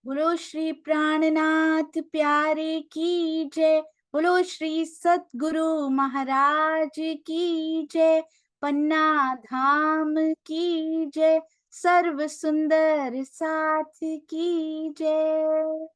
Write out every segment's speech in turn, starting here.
बोलो श्री प्राणनाथ प्यारे की जय। बोलो श्री सतगुरु महाराज की जय। पन्ना धाम की जय। सर्व सुंदर साथ की जय।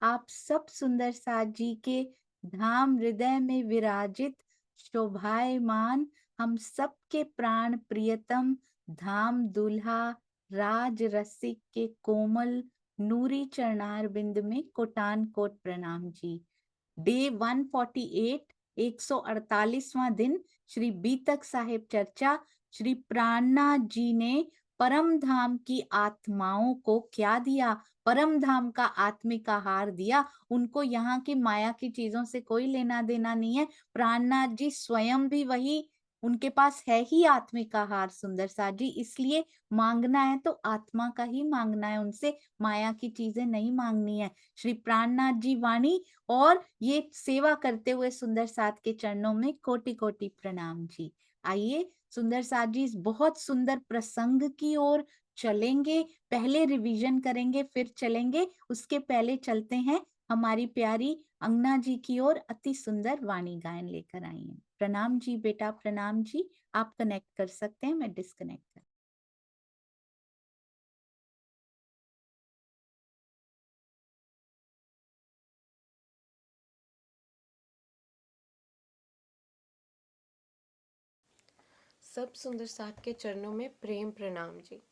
आप सब सुंदर साथ जी के धाम हृदय में विराजित शोभायमान हम सब के प्राण प्रियतम धाम दुल्हा राज रसिक के कोमल नूरी चरणार बिंद में कोटान कोट प्रणाम जी। डे 148 148वां दिन श्री बीतक साहिब चर्चा। श्री प्राणनाथ जी ने परम धाम की आत्माओं को क्या दिया? परम धाम का आत्मिक आहार दिया। उनको यहाँ की माया की चीजों से कोई लेना देना नहीं है। प्राणनाथ जी स्वयं भी वही, उनके पास है ही आत्मिक आहार सुंदर साथ जी। इसलिए मांगना है तो आत्मा का ही मांगना है, उनसे माया की चीजें नहीं मांगनी है। श्री प्राणनाथ जी वाणी और ये सेवा करते हुए सुंदर साथ के चरणों में कोटि कोटि प्रणाम जी। आइए सुंदर साथ जी इस बहुत सुंदर प्रसंग की ओर चलेंगे। पहले रिवीजन करेंगे फिर चलेंगे। उसके पहले चलते हैं हमारी प्यारी अंगना जी की ओर। अति सुंदर वाणी गायन लेकर आई हैं। प्रणाम जी बेटा, प्रणाम जी। आप कनेक्ट कर सकते हैं, मैं डिस्कनेक्ट कर। सब सुंदर साथ के चरणों में प्रेम प्रणाम जी।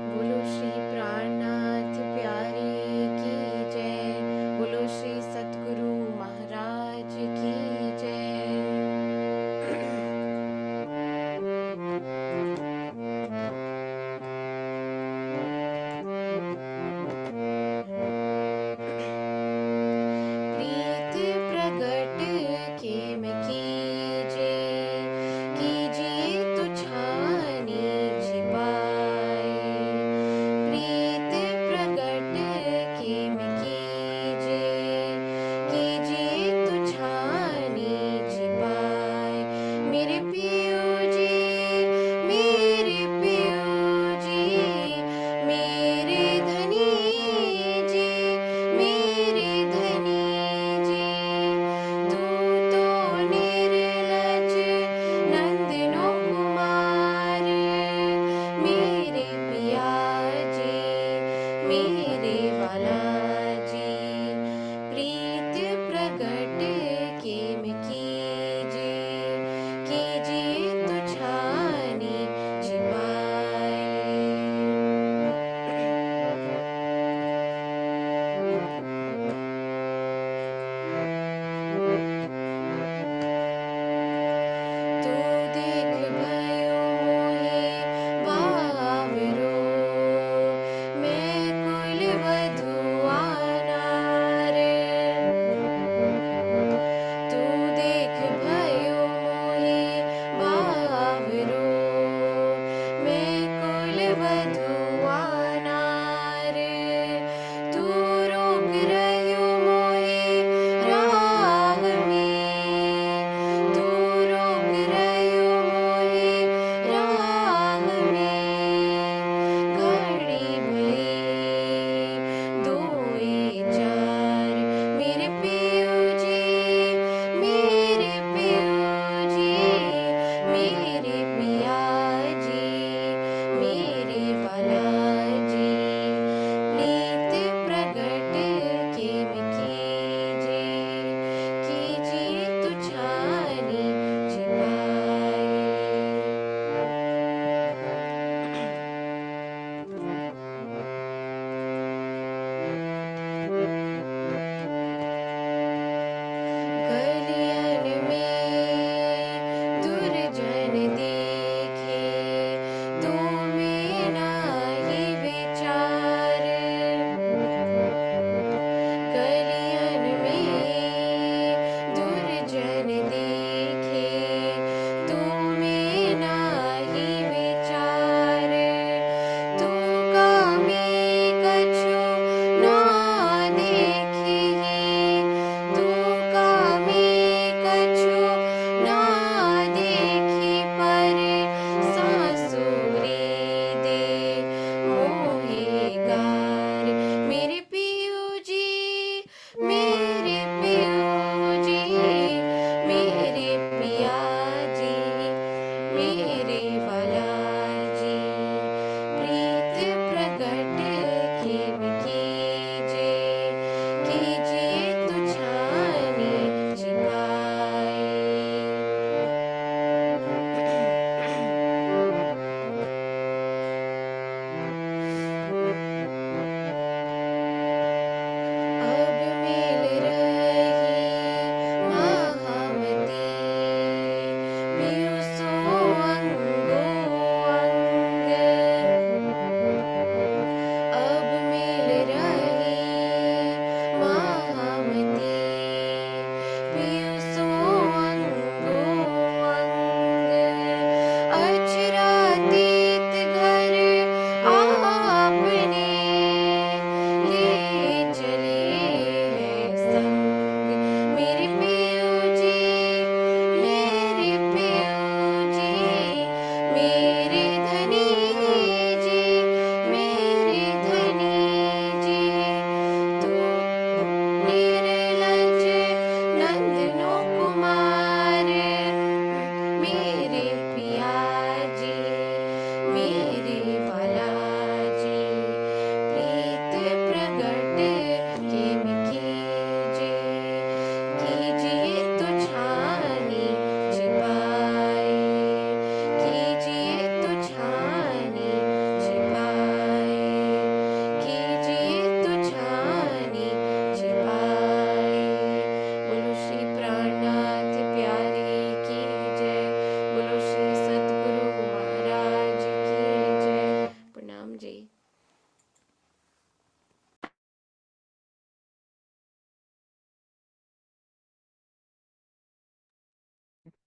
बोलो श्री प्राणनाथ प्यारे की जय। बोलो श्री सतगुरु महाराज की जय। प्रीत प्रगट खेम कीजे, कीजिए तो छानी छिपाए। प्रीत प्रगट खेम कीजे, कीजिए तो छानी छिपाए। मेरे पियो जी, मेरे पियो जी, मेरे धनी जी, मेरे धनी जी। तू तो निर्लज नंदनो कुमार, मेरे पिया जी, मेरे वाला जी। प्रीत प्रगट खेम कीजे, कीजिए तो छानी छिपाए। तू देख भयो मोहे बावरो, मैं कुल वधुआनार। तू देख भयो मोहे बावरो, मैं कुल वधुआनार। तू रोक रह्यो मोहे राह में, तू रोक रह्यो मोहे राह में। घड़ी भई दोए चार, मेरे पियो जी, मेरे पियो जी, मेरे पिया जी, मेरे वाला जी। प्रीत प्रगट खेम कीजे, कीजिए तो छानी छिपाए। गलियन में दुर्जन देखे, तो में नाही विचार। गलियन में दुर्जन देखे, तो में नाही विचार। तू कामी कछु ना देखिए, तू कामी कछु ना देखी पर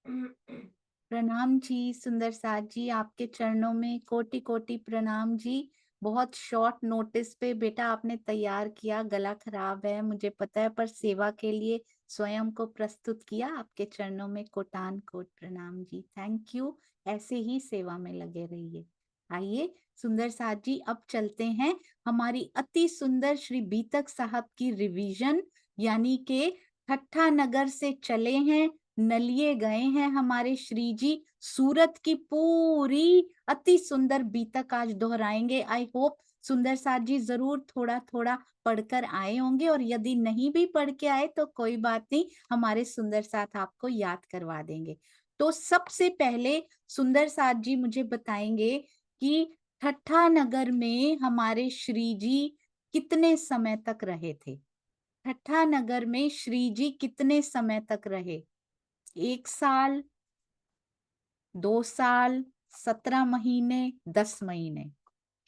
प्रणाम जी सुंदर साथ जी, आपके चरणों में कोटि कोटि प्रणाम जी। बहुत शॉर्ट नोटिस पे बेटा आपने तैयार किया, गला खराब है मुझे पता है, पर सेवा के लिए स्वयं को प्रस्तुत किया। आपके चरणों में कोटान कोट प्रणाम जी, थैंक यू। ऐसे ही सेवा में लगे रहिए। आइए सुंदर साथ जी, अब चलते हैं हमारी अति सुंदर श्री बीतक साहब की रिवीजन, यानी के ठट्ठा नगर से चले हैं, नलिए गए हैं हमारे श्री जी, सूरत की पूरी अति सुंदर बीतक आज दोहराएंगे। आई होप सुंदर साथ जी जरूर थोड़ा थोड़ा पढ़कर आए होंगे, और यदि नहीं भी पढ़ के आए तो कोई बात नहीं, हमारे सुंदर साथ आपको याद करवा देंगे। तो सबसे पहले सुंदर साथ जी मुझे बताएंगे कि ठट्ठा नगर में हमारे श्री जी कितने समय तक रहे थे। ठट्ठा नगर में श्री जी कितने समय तक रहे? 1 साल, 2 साल, 17 महीने, 10 महीने,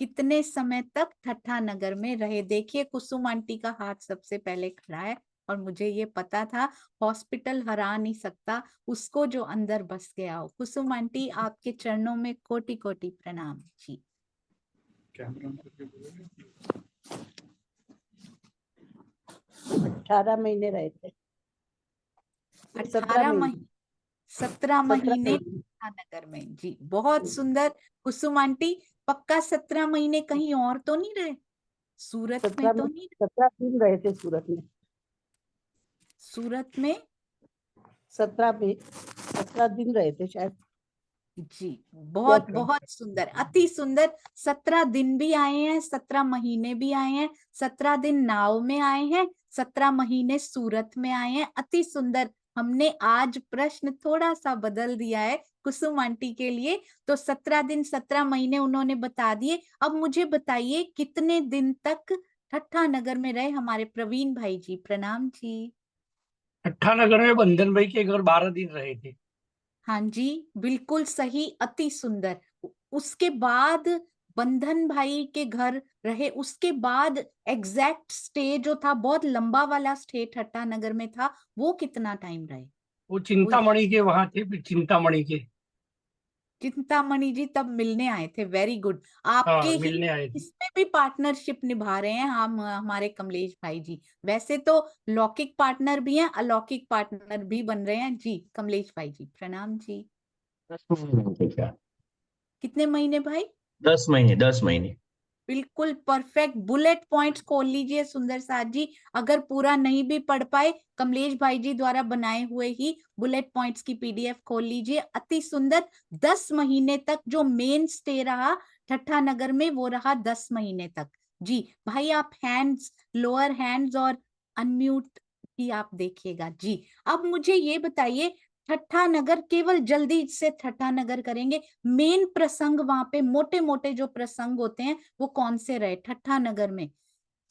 कितने समय तक ठट्ठा नगर में रहे? देखिए कुसुम आंटी का हाथ सबसे पहले खड़ा है, और मुझे ये पता था हॉस्पिटल हरा नहीं सकता उसको जो अंदर बस गया हो। कुसुम आंटी आपके चरणों में कोटि कोटि प्रणाम जी। 18 महीने रहे थे। 17 18 महीने। महीने, 17 17 महीने महीने। ठट्ठा नगर में जी, बहुत सुंदर। कुसुम आंटी पक्का 17 महीने कहीं और तो नहीं रहे? सूरत में 17 तो नहीं? 17 दिन रहे थे सूरत में। सूरत में 17 दिन रहे थे शायद। जी, बहुत बहुत सुंदर, अति सुंदर। 17 दिन भी आए हैं, 17 महीने भी आए हैं, 17 दिन नाव में आए हैं, 17 महीने सूरत में आए हैं, अति सुंदर। हमने आज प्रश्न थोड़ा सा बदल दिया है कुसुम आंटी के लिए, तो 17 दिन 17 महीने उन्होंने बता दिए। अब मुझे बताइए कितने दिन तक ठट्ठा नगर में रहे हमारे प्रवीण भाई जी? प्रणाम जी। ठट्ठा नगर में बंधन भाई के घर 12 दिन रहे थे। हाँ जी, बिल्कुल सही, अति सुंदर। उसके बाद बंधन भाई के घर रहे, उसके बाद एग्जैक्ट स्टे जो था, बहुत लंबा वाला स्टे ठट्टा नगर में था, वो कितना टाइम रहे? वो वो चिंतामणि के वहां थे, फिर चिंतामणि के। चिंतामणि जी तब मिलने आए थे, वेरी गुड। आपके हाँ, ही मिलने आए थे। इसमें भी पार्टनरशिप निभा रहे हैं हम, हमारे कमलेश भाई जी। वैसे तो लौकिक पार्टनर भी हैं, अलौकिक पार्टनर भी बन रहे हैं जी। कमलेश भाई जी प्रणाम जी। 10 महीने थे क्या? कितने महीने भाई? 10 महीने, 10 महीने। बिल्कुल परफेक्ट, बुलेट पॉइंट्स खोल लीजिए सुंदर साथ जी। अगर पूरा नहीं भी पढ़ पाए, कमलेश भाई जी द्वारा बनाए हुए ही बुलेट पॉइंट्स की पीडीएफ खोल लीजिए। अति सुंदर। 10 महीने तक जो मेन स्टे रहा ठट्ठा नगर में, वो रहा 10 महीने तक जी। भाई आप हैंड्स, लोअर हैंड्स और अनम्यूट की आप देखिएगा जी। अब मुझे ये बताइए, ठट्ठा नगर, केवल जल्दी से ठट्ठा नगर करेंगे, मेन प्रसंग वहां पे मोटे मोटे जो प्रसंग होते हैं वो कौन से रहे ठट्ठा नगर में?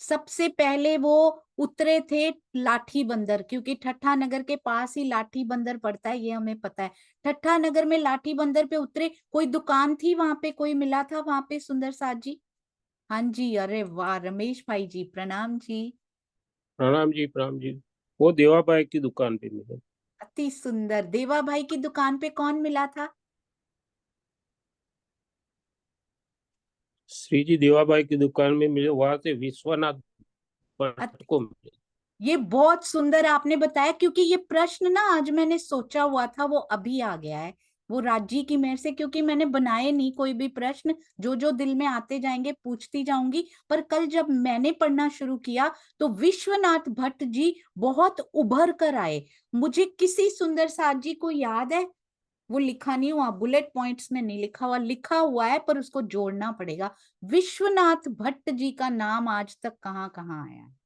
सबसे पहले वो उतरे थे लाठी बंदर, क्योंकि ठट्ठा नगर के पास ही लाठी बंदर पड़ता है, ये हमें पता है। ठट्ठा नगर में लाठी बंदर पे उतरे, कोई दुकान थी वहां पे, कोई मिला था वहां पे सुंदर साथ जी? हाँ जी, अरे वाह रमेश भाई जी प्रणाम जी। प्रणाम जी, प्रणाम जी। वो देवा बाई की दुकान पे मिले। अति सुंदर। देवा भाई की दुकान पे कौन मिला था? श्री जी देवा बाई की दुकान में मिले, वहां से विश्वनाथ भट्ट को मिले। ये बहुत सुंदर आपने बताया, क्योंकि ये प्रश्न ना आज मैंने सोचा हुआ था, वो अभी आ गया है, वो राजी की मेहर से, क्योंकि मैंने बनाए नहीं कोई भी प्रश्न, जो जो दिल में आते जाएंगे पूछती जाऊंगी। पर कल जब मैंने पढ़ना शुरू किया तो विश्वनाथ भट्ट जी बहुत उभर कर आए। मुझे किसी सुंदर साथ जी को याद है? वो लिखा नहीं हुआ, बुलेट पॉइंट्स में नहीं लिखा हुआ, लिखा हुआ है पर उसको जोड़ना पड़ेगा। विश्वनाथ भट्ट जी का नाम आज तक कहाँ कहाँ आया है?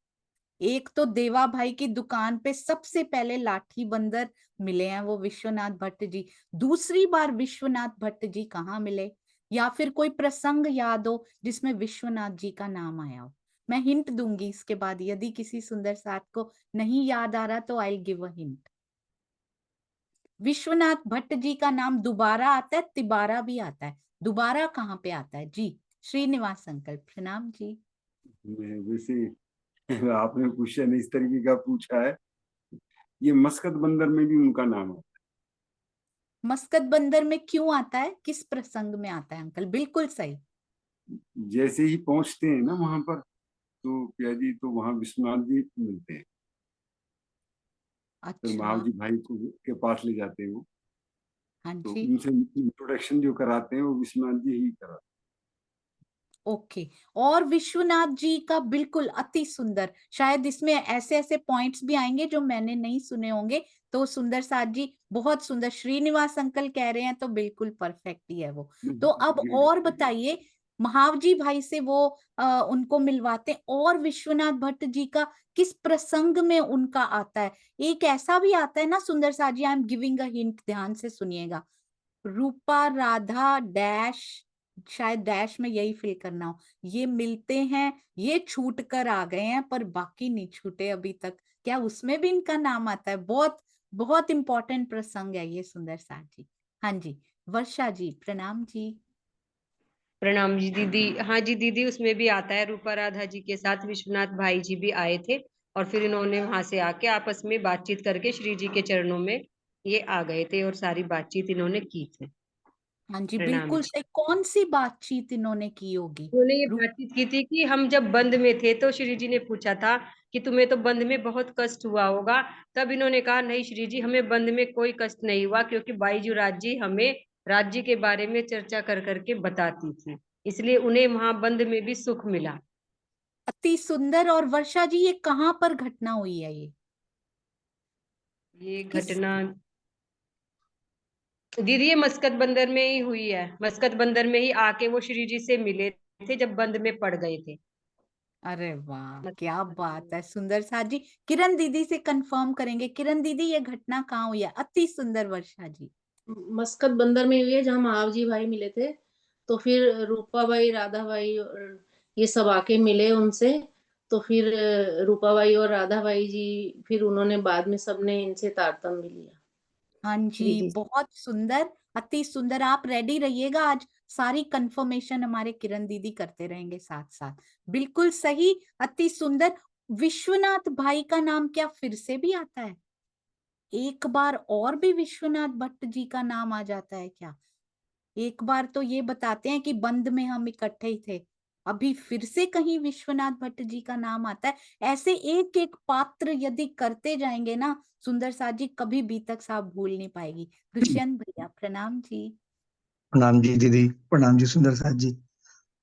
एक तो देवा भाई की दुकान पे सबसे पहले लाठी बंदर मिले हैं, वो विश्वनाथ भट्ट जी। दूसरी बार विश्वनाथ भट्ट जी कहाँ मिले? या फिर कोई प्रसंग याद हो जिसमें विश्वनाथ जी का नाम आया हो? मैं हिंट दूंगी इसके बाद, यदि किसी सुंदर साथ को नहीं याद आ रहा तो I give a hint. Vishwanath Bhatt ji का नाम दोबारा आता है, तिबारा भी आता है, दोबारा कहाँ पे आता है जी? श्रीनिवास अंकल प्रणाम जी। वैसे आपने क्वेश्चन इस तरीके का पूछा है, ये मस्कत बंदर में भी उनका नाम है। मस्कत बंदर में क्यों आता है, किस प्रसंग में आता है अंकल? बिल्कुल सही। जैसे ही पहुंचते हैं ना वहां पर, तो पिया जी तो वहां विश्वनाथ जी मिलते हैं। फिर अच्छा। महाव जी भाई को के पास ले जाते हैं वो, हाँ तो जी। उनसे इंट्रोडक्शन जो कराते हैं वो विश्वनाथ जी ही कराते ओके। और विश्वनाथ जी का बिल्कुल अति सुंदर, शायद इसमें ऐसे ऐसे पॉइंट्स भी आएंगे जो मैंने नहीं सुने होंगे, तो सुंदर साथ जी बहुत सुंदर। श्रीनिवास अंकल कह रहे हैं तो बिल्कुल परफेक्ट ही है वो। हैं। तो अब और बताइए, महावजी भाई से वो उनको मिलवाते हैं, और विश्वनाथ भट्ट जी का किस प्रसंग में उनका आता है? एक ऐसा भी आता है ना सुंदर साथ जी, I am giving a hint, ध्यान से सुनिएगा। रूपा राधा डैश, शायद डैश में यही फिल करना हो, ये मिलते हैं, ये छूट कर आ गए हैं पर बाकी नहीं छूटे अभी तक, क्या उसमें भी इनका नाम आता है? बहुत बहुत इंपॉर्टेंट प्रसंग है ये सुंदर साथ जी। हाँ जी, वर्षा जी प्रणाम जी। प्रणाम जी दीदी। हाँ जी दीदी, उसमें भी आता है, रूपा राधा जी के साथ विश्वनाथ भाई जी भी आए थे और फिर इन्होंने वहां से आके आपस में बातचीत करके श्री जी के चरणों में ये आ गए थे और सारी बातचीत इन्होंने की थी। हाँ जी प्रणाम बिल्कुल जी। सही। कौन सी बातचीत इन्होंने की होगी? उन्होंने ये रू- बातचीत की थी कि हम जब बंद में थे तो श्री जी ने पूछा था कि तुम्हें तो बंद में बहुत कष्ट हुआ होगा। तब इन्होंने कहा नहीं श्री जी, हमें बंद में कोई कष्ट नहीं हुआ, क्योंकि बाईजूराज जी हमें राज्य के बारे में चर्चा कर करके बताती थी, इसलिए उन्हें वहां बंद में भी सुख मिला। अति सुंदर। और वर्षा जी ये कहाँ पर घटना हुई है? ये किस? घटना दीदी ये मस्कत बंदर में ही हुई है। मस्कत बंदर में ही आके वो श्री जी से मिले थे जब बंद में पड़ गए थे। अरे वाह, मस्कत क्या बंदर बात में। है सुंदर साथ जी। किरण दीदी से कंफर्म करेंगे। किरण दीदी ये घटना कहाँ हुई है? अति सुंदर वर्षा जी। मस्कत बंदर में हुई है, जहाँ महावजी भाई मिले थे। तो फिर रूपा बाई, राधा बाई और ये सब आके मिले उनसे। तो फिर रूपा बाई और राधा बाई जी, फिर उन्होंने बाद में सबने इनसे तारतम्य लिया हाँ श्री जी जी से। बहुत सुंदर, अति सुंदर। आप रेडी रहिएगा, आज सारी कंफर्मेशन हमारे किरण दीदी करते रहेंगे साथ साथ। बिल्कुल सही, अति सुंदर। विश्वनाथ भाई का नाम क्या फिर से भी आता है? एक बार और भी विश्वनाथ भट्ट जी का नाम आ जाता है क्या? एक बार तो ये बताते हैं कि बंद में हम इकट्ठे ही थे, अभी फिर से कहीं विश्वनाथ भट्ट जी का नाम आता है। ऐसे एक एक पात्र यदि करते जाएंगे ना सुंदर साथ जी, कभी बीतक साहब भूल नहीं पाएगी। दुष्यंत भैया प्रणाम जी। प्रणाम जी दीदी। प्रणाम जी सुंदर साथ जी।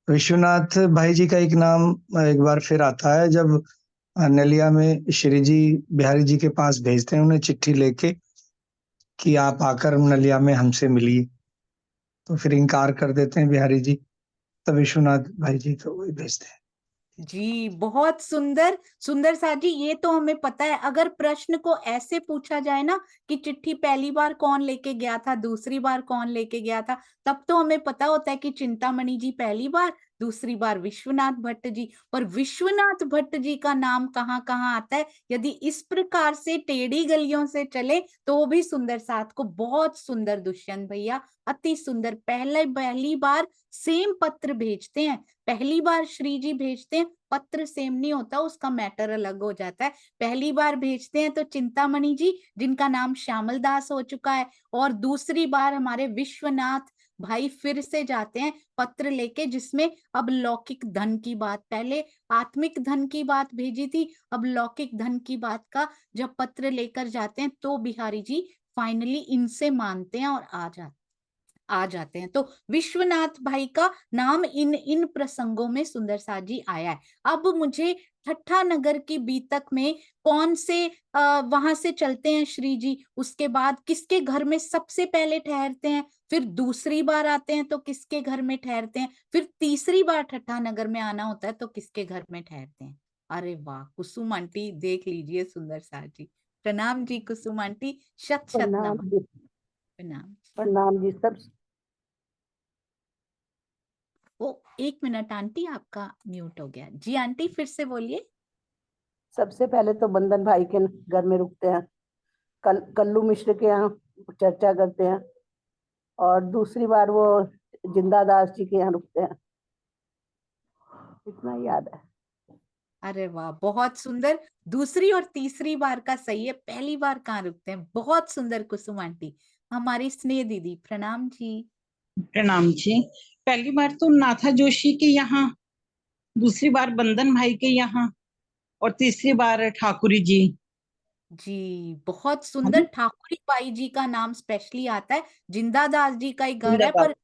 विश्वनाथ भाई जी का एक नाम एक बार फिर आता है जब नलिया में श्री जी बिहारी जी के पास भेजते हैं उन्हें चिट्ठी लेके कि आप आकर नलिया में हमसे मिलिए, तो फिर इनकार कर देते हैं बिहारी जी, तब विश्वनाथ भाई जी को वही भेजते हैं। जी बहुत सुंदर। सुंदर साथ जी ये तो हमें पता है, अगर प्रश्न को ऐसे पूछा जाए ना कि चिट्ठी पहली बार कौन लेके गया था, दूसरी बार कौन लेके गया था, तब तो हमें पता होता है कि चिंतामणि जी पहली बार, दूसरी बार विश्वनाथ भट्ट जी। पर विश्वनाथ भट्ट जी का नाम कहाँ कहाँ आता है? यदि इस प्रकार से टेढ़ी गलियों से चले तो वो भी सुंदर साथ को बहुत सुंदर। दुष्यंत भैया अति सुंदर। पहली बार सेम पत्र भेजते हैं, पहली बार श्री जी भेजते हैं, पत्र सेम नहीं होता, उसका मैटर अलग हो जाता है। पहली बार भेजते हैं तो चिंतामणि जी जिनका नाम श्यामल दास हो चुका है, और दूसरी बार हमारे विश्वनाथ भाई फिर से जाते हैं पत्र लेके, जिसमें अब लौकिक धन की बात, पहले आत्मिक धन की बात भेजी थी, अब लौकिक धन की बात का जब पत्र लेकर जाते हैं तो बिहारी जी फाइनली इनसे मानते हैं और आ जाते हैं। तो विश्वनाथ भाई का नाम इन इन प्रसंगों में सुंदर साथ जी आया है। अब मुझे ठट्ठा नगर की बीतक में कौन से वहां से चलते हैं श्री जी, उसके बाद किसके घर में सबसे पहले ठहरते हैं, फिर दूसरी बार आते हैं तो किसके घर में ठहरते हैं, फिर तीसरी बार ठट्ठा नगर में आना होता है तो किसके घर में ठहरते हैं? अरे वाह, कुसुम आंटी देख लीजिए सुंदर साथ जी। प्रणाम जी कुसुम आंटी, शत शत प्रणाम नमन। जी। प्रणाम। प्रणाम जी सब। वो एक मिनट आंटी, आपका म्यूट हो गया जी। आंटी फिर से बोलिए। सबसे पहले तो बंदन भाई के घर में रुकते हैं, कल्लू मिश्र के यहाँ चर्चा करते हैं, और दूसरी बार वो जिंदा दास जी के यहाँ रुकते हैं। इतना याद है। अरे वाह बहुत सुंदर। दूसरी और तीसरी बार का सही है, पहली बार कहाँ रुकते हैं। बहुत सुंदर कुसुम आंटी। हमारी स्नेह दीदी, प्रणाम जी। प्रणाम जी। पहली बार तो नाथा जोशी के यहाँ, दूसरी बार बंदन भाई के यहाँ, और तीसरी बार ठाकुरी जी। जी बहुत है सुंदर। ना? ठाकुरी बाई जी का नाम स्पेशली आता है, जिंदादास जी का ही घर है, जिंदाबाद। पर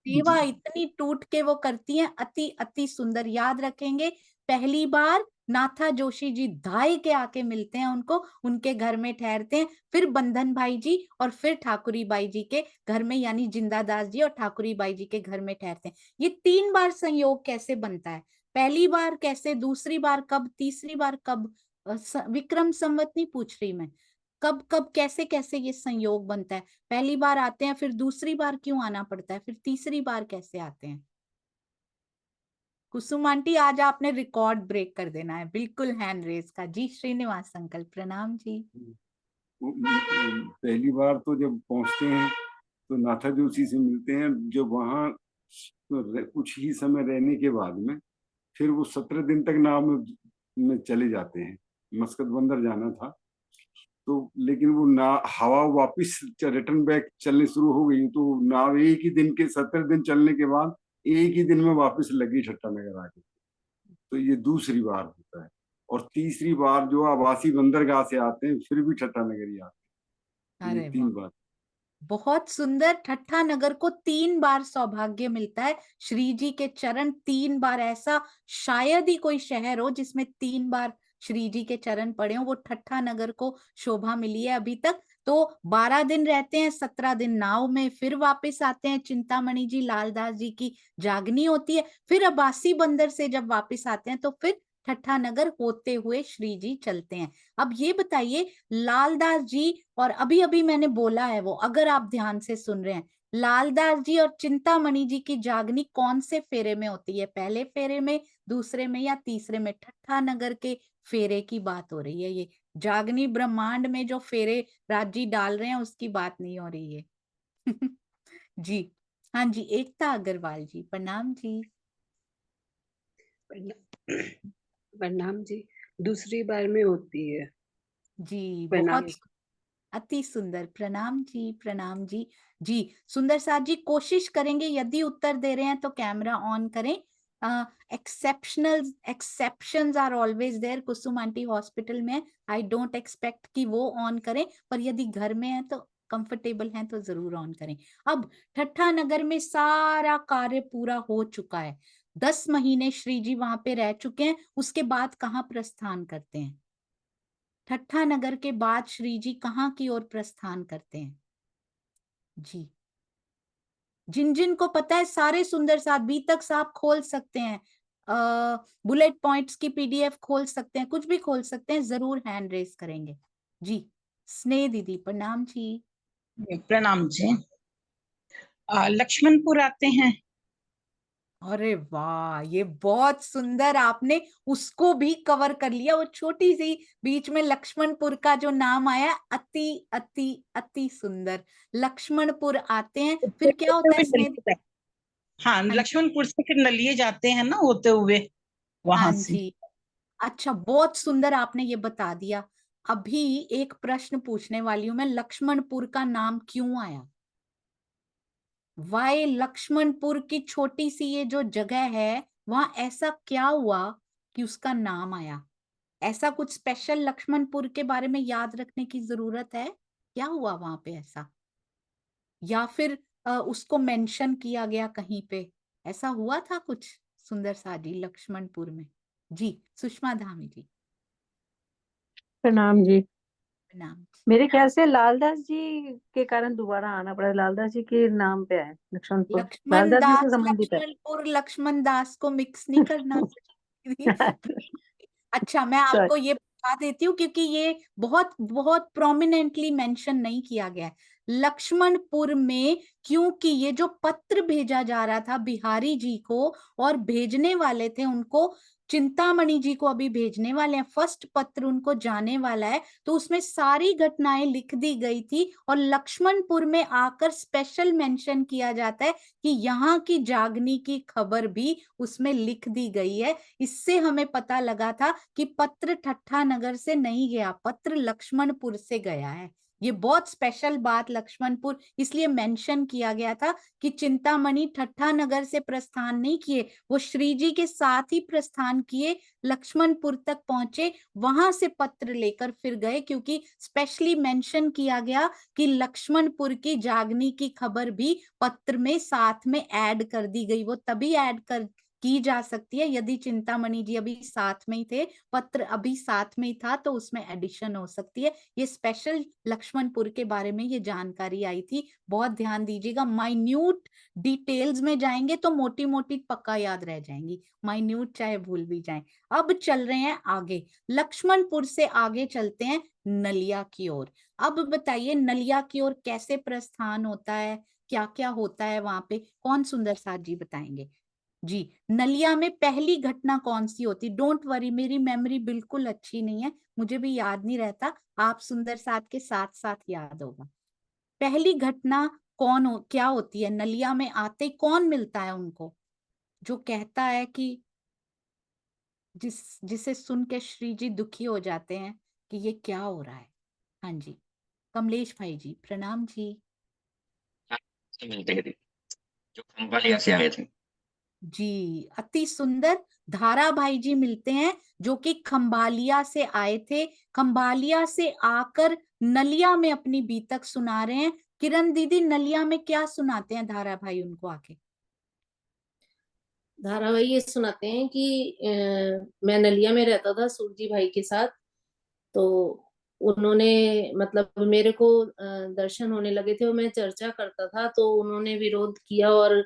सेवा इतनी टूट के वो करती हैं, अति अति सुंदर। याद रखेंगे, पहली बार नाथा जोशी जी धाई के आके मिलते हैं उनको, उनके घर में ठहरते हैं, फिर बंधन भाई जी और फिर ठाकुरी बाई जी के घर में, यानी जिंदादास जी और ठाकुरी बाई जी के घर में ठहरते हैं। ये 3 बार संयोग कैसे बनता है? पहली बार कैसे, दूसरी बार कब, तीसरी बार कब? विक्रम संवत नहीं पूछ रही मैं, कब कब कैसे कैसे ये संयोग बनता है? पहली बार आते हैं, फिर दूसरी बार क्यों आना पड़ता है, फिर तीसरी बार कैसे आते हैं? कुसुम आंटी, आज आपने रिकॉर्ड ब्रेक कर देना है, बिल्कुल हैंड रेस का। जी श्रीनिवास अंकल, प्रणाम जी। पहली बार तो जब पहुंचते हैं तो नाथा जोशी से मिलते हैं, जब वहाँ कुछ ही समय रहने के बाद में फिर वो 17 दिन तक नाव में चले जाते हैं। मस्कत बंदर जाना था तो, लेकिन वो ना हवा वापिस रिटर्न बैक चलने शुरू हो गई, तो नाव एक ही दिन के 17 दिन चलने के बाद एक ही दिन में वापस लगी ठट्टा नगर आके। तो ये दूसरी बार होता है। और तीसरी बार जो आवासी बंदरगाह से आते हैं फिर भी ठट्टा नगर ही आते हैं। ये अरे 3 वाह, बार। बहुत सुंदर। ठट्ठा नगर को 3 बार सौभाग्य मिलता है, श्री जी के चरण 3 बार। ऐसा शायद ही कोई शहर हो जिसमें 3 बार श्री जी के चरण पड़े हो, वो ठट्ठा नगर को शोभा मिली है अभी तक। तो 12 दिन रहते हैं, 17 दिन नाव में, फिर वापस आते हैं। चिंतामणि जी, लालदास जी की जागनी होती है, फिर अब्बासी बंदर से जब वापस आते हैं तो फिर ठट्ठा नगर होते हुए श्री जी चलते हैं। अब ये बताइए, लालदास जी, और अभी अभी मैंने बोला है वो, अगर आप ध्यान से सुन रहे हैं, लालदास जी और चिंतामणि जी की जागनी कौन से फेरे में होती है? पहले फेरे में, दूसरे में, या तीसरे में? ठट्ठा नगर के फेरे की बात हो रही है ये। जागनी ब्रह्मांड में जो फेरे राजी डाल रहे हैं उसकी बात नहीं हो रही है। जी हाँ जी, एकता अग्रवाल जी, प्रणाम जी। प्रणाम जी। दूसरी बार में होती है। जी प्रणाम। बहुत अति सुंदर, प्रणाम जी, प्रणाम जी। जी सुंदर साथ जी, कोशिश करेंगे, यदि उत्तर दे रहे हैं तो कैमरा ऑन करें। Exceptions are always there. Kusum aunty hospital में, आई डोंट एक्सपेक्ट कि वो ऑन करें, पर यदि घर में है तो कंफर्टेबल हैं तो जरूर ऑन करें। अब ठट्ठा नगर में सारा कार्य पूरा हो चुका है, 10 महीने श्री जी वहां पे रह चुके हैं। उसके बाद कहाँ प्रस्थान करते हैं? ठट्ठा नगर के बाद श्री जी कहाँ की ओर प्रस्थान करते हैं? जी जिन जिन को पता है सारे सुंदर साथ, बी तक साहब खोल सकते हैं, बुलेट पॉइंट्स की पीडीएफ खोल सकते हैं, कुछ भी खोल सकते हैं, जरूर हैंड रेस करेंगे। जी स्नेह दीदी, प्रणाम जी। प्रणाम जी। लक्ष्मणपुर आते हैं। अरे वाह, ये बहुत सुंदर, आपने उसको भी कवर कर लिया। वो छोटी सी बीच में लक्ष्मणपुर का जो नाम आया, अति अति अति सुंदर। लक्ष्मणपुर आते हैं, फिर क्या होता है स्नेह? हाँ, लक्ष्मणपुर से फिर नलिये जाते हैं ना होते हुए हाँ वहां से। जी, अच्छा बहुत सुंदर आपने ये बता दिया। अभी एक प्रश्न पूछने वाली हूं मैं, लक्ष्मणपुर का नाम क्यों आया? वाई लक्ष्मणपुर की छोटी सी ये जो जगह है, वहां ऐसा क्या हुआ कि उसका नाम आया? ऐसा कुछ स्पेशल लक्ष्मणपुर के बारे में याद रखने की जरूरत है? क्या हुआ वहां पे ऐसा, या फिर उसको मेंशन किया गया कहीं पे, ऐसा हुआ था कुछ सुंदर सा जी लक्ष्मणपुर में? जी सुषमा धामी जी, प्रणाम जी। प्रणाम। मेरे ख्याल से लालदास जी के कारण दोबारा आना पड़ा। लालदास जी के नाम पे है लक्ष्मणपुर, लक्ष्मण लालदास जी दास से संबंधित है। लक्ष्मणपुर, लक्ष्मण दास को मिक्स नहीं करना। अच्छा मैं आपको ये बता देती हूँ, क्योंकि ये बहुत बहुत प्रोमिनेंटली मेंशन नहीं किया गया है लक्ष्मणपुर में, क्योंकि ये जो पत्र भेजा जा रहा था बिहारी जी को, और भेजने वाले थे उनको चिंतामणि जी को अभी भेजने वाले हैं, फर्स्ट पत्र उनको जाने वाला है, तो उसमें सारी घटनाएं लिख दी गई थी और लक्ष्मणपुर में आकर स्पेशल मेंशन किया जाता है कि यहाँ की जागनी की खबर भी उसमें लिख दी गई है। इससे हमें पता लगा था कि पत्र ठट्ठा नगर से नहीं गया, पत्र लक्ष्मणपुर से गया है। ये बहुत स्पेशल बात लक्ष्मणपुर इसलिए मेंशन किया गया था कि चिंतामणि ठट्ठा नगर से प्रस्थान नहीं किए, वो श्री जी के साथ ही प्रस्थान किए, लक्ष्मणपुर तक पहुंचे, वहां से पत्र लेकर फिर गए, क्योंकि स्पेशली मेंशन किया गया कि लक्ष्मणपुर की जागनी की खबर भी पत्र में साथ में ऐड कर दी गई। वो तभी ऐड कर की जा सकती है यदि चिंतामणि जी अभी साथ में ही थे, पत्र अभी साथ में ही था, तो उसमें एडिशन हो सकती है। ये स्पेशल लक्ष्मणपुर के बारे में ये जानकारी आई थी, बहुत ध्यान दीजिएगा। माइन्यूट डिटेल्स में जाएंगे तो मोटी मोटी पक्का याद रह जाएंगी, माइन्यूट चाहे भूल भी जाएं। अब चल रहे हैं आगे, लक्ष्मणपुर से आगे चलते हैं नलिया की ओर। अब बताइए नलिया की ओर कैसे प्रस्थान होता है, क्या क्या होता है वहां पे, कौन सुंदर साथ जी बताएंगे। जी, नलिया में पहली घटना कौन सी होती? डोंट वरी, मेरी मेमोरी बिल्कुल अच्छी नहीं है, मुझे भी याद नहीं रहता, आप सुंदर साथ के साथ साथ याद होगा। पहली घटना क्या होती है? नलिया में आते कौन मिलता है उनको, जो कहता है कि जिसे सुन के श्री जी दुखी हो जाते हैं कि ये क्या हो रहा है। हाँ जी, कमलेश भाई जी प्रणाम जी। मिलते हैं जो खंभालिया से आए थे। जी, अति सुंदर, धारा भाई जी मिलते हैं जो कि खंभालिया से आए थे, खंभालिया से आकर नलिया में अपनी बीतक सुना रहे हैं। किरण दीदी नलिया में क्या सुनाते हैं धारा भाई उनको आके? धारा भाई ये सुनाते हैं कि मैं नलिया में रहता था सूरजी भाई के साथ, तो उन्होंने मतलब मेरे को दर्शन होने लगे थे और मैं चर्चा करता था, तो उन्होंने विरोध किया और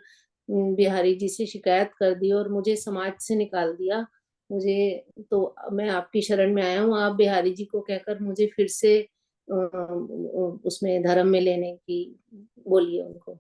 बिहारी जी से शिकायत कर दी और मुझे समाज से निकाल दिया। मुझे तो मैं आपकी शरण में आया हूँ, आप बिहारी जी को कहकर मुझे फिर से उसमें धर्म में लेने की बोलिए उनको।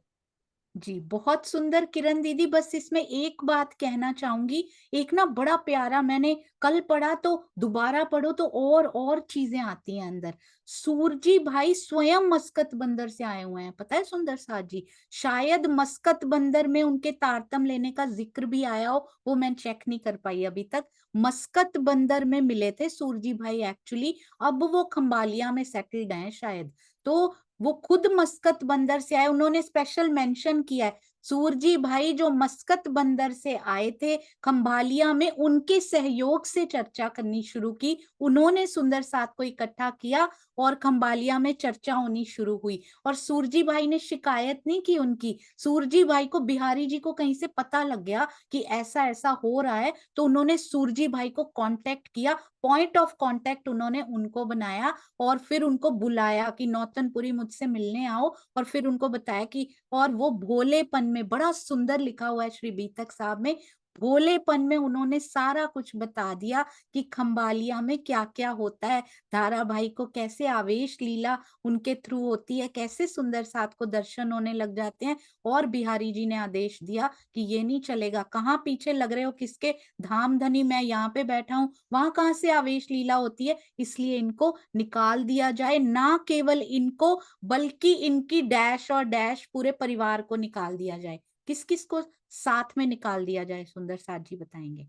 जी, बहुत सुंदर किरण दीदी, बस इसमें एक बात कहना चाहूंगी, एक ना बड़ा प्यारा मैंने कल पढ़ा, तो दोबारा पढ़ो तो और चीजें आती हैं अंदर। सूरजी भाई स्वयं मस्कत बंदर से आए हुए हैं, पता है सुंदर साथ जी? शायद मस्कत बंदर में उनके तारतम लेने का जिक्र भी आया हो, वो मैं चेक नहीं कर पाई अभी तक। मस्कत बंदर में मिले थे सूरजी भाई एक्चुअली, अब वो खंभालिया में सेटल्ड हैं शायद, तो वो खुद मस्कत बंदर से आए। उन्होंने स्पेशल मेंशन किया है सूरजी भाई जो मस्कत बंदर से आए थे खंभालिया में, उनके सहयोग से चर्चा करनी शुरू की। उन्होंने सुंदर साथ को इकट्ठा किया और खंभालिया में चर्चा होनी शुरू हुई। और सूरजी भाई ने शिकायत नहीं की उनकी, सूरजी भाई को बिहारी जी को कहीं से पता लग गया कि ऐसा ऐसा हो रहा है, तो उन्होंने सूरजी भाई को कांटेक्ट किया, पॉइंट ऑफ कांटेक्ट उन्होंने उनको बनाया और फिर उनको बुलाया कि नौतनपुरी मुझसे मिलने आओ, और फिर उनको बताया कि, और वो भोलेपन में, बड़ा सुंदर लिखा हुआ है श्री बीतक साहब में, भोलेपन में उन्होंने सारा कुछ बता दिया कि खंभालिया में क्या क्या होता है, धारा भाई को कैसे आवेश लीला उनके थ्रू होती है, कैसे सुंदर साथ को दर्शन होने लग जाते हैं। और बिहारी जी ने आदेश दिया कि ये नहीं चलेगा, कहाँ पीछे लग रहे हो किसके, धाम धनी मैं यहाँ पे बैठा हूँ, वहां कहाँ से आवेश लीला होती है, इसलिए इनको निकाल दिया जाए। ना केवल इनको बल्कि इनकी डैश और डैश पूरे परिवार को निकाल दिया जाए। किस किस को साथ में निकाल दिया जाए सुंदर साथ जी बताएंगे?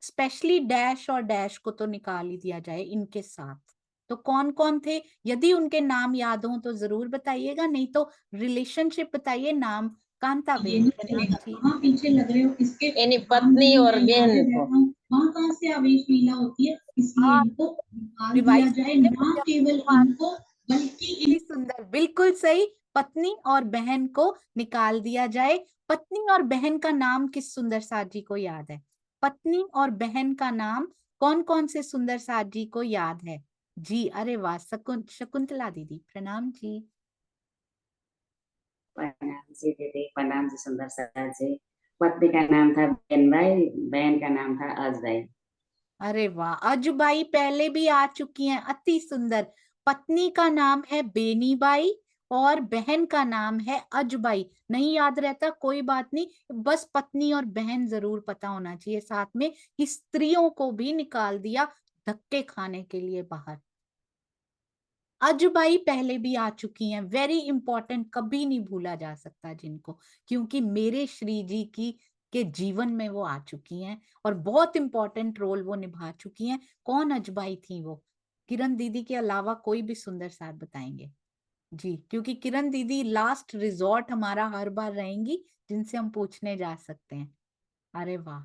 स्पेशली डैश और डैश को तो निकाल ही दिया जाए इनके साथ। तो कौन कौन थे, यदि उनके नाम याद हो तो जरूर बताइएगा, नहीं तो रिलेशनशिप बताइए। नाम कांता बेन, कहाँ पीछे लग रहे हो किसके, यानी पत्नी और बहन को, वहाँ कहाँ से आवेश लीला होती है, इसलिए इनको निकाल दिया जाए। ना केवल इनको बल्कि सुंदर, बिल्कुल सही, पत्नी और बहन को निकाल दिया जाए। पत्नी और बहन का नाम किस सुंदर साथ जी को याद है? पत्नी और बहन का नाम कौन कौन से सुंदर साथ जी को याद है? जी, अरे वाह, शकुंतला दीदी प्रणाम जी। प्रणाम जी दीदी, प्रणाम जी सुंदर साथ जी। पत्नी का नाम था बेन भाई, बहन का नाम था अज भाई। अरे वाह, अजबाई पहले भी आ चुकी हैं, अति सुंदर। पत्नी का नाम है बेनी बाई और बहन का नाम है अजबाई। नहीं याद रहता कोई बात नहीं, बस पत्नी और बहन जरूर पता होना चाहिए साथ में, कि स्त्रियों को भी निकाल दिया धक्के खाने के लिए बाहर। अजबाई पहले भी आ चुकी हैं, वेरी इंपॉर्टेंट, कभी नहीं भूला जा सकता जिनको, क्योंकि मेरे श्री जी की के जीवन में वो आ चुकी हैं और बहुत इंपॉर्टेंट रोल वो निभा चुकी हैं। कौन अजबाई थी वो? किरण दीदी के अलावा कोई भी सुंदर साथ बताएंगे जी, क्योंकि किरण दीदी लास्ट रिजॉर्ट हमारा हर बार रहेंगी जिनसे हम पूछने जा सकते हैं। अरे वाह,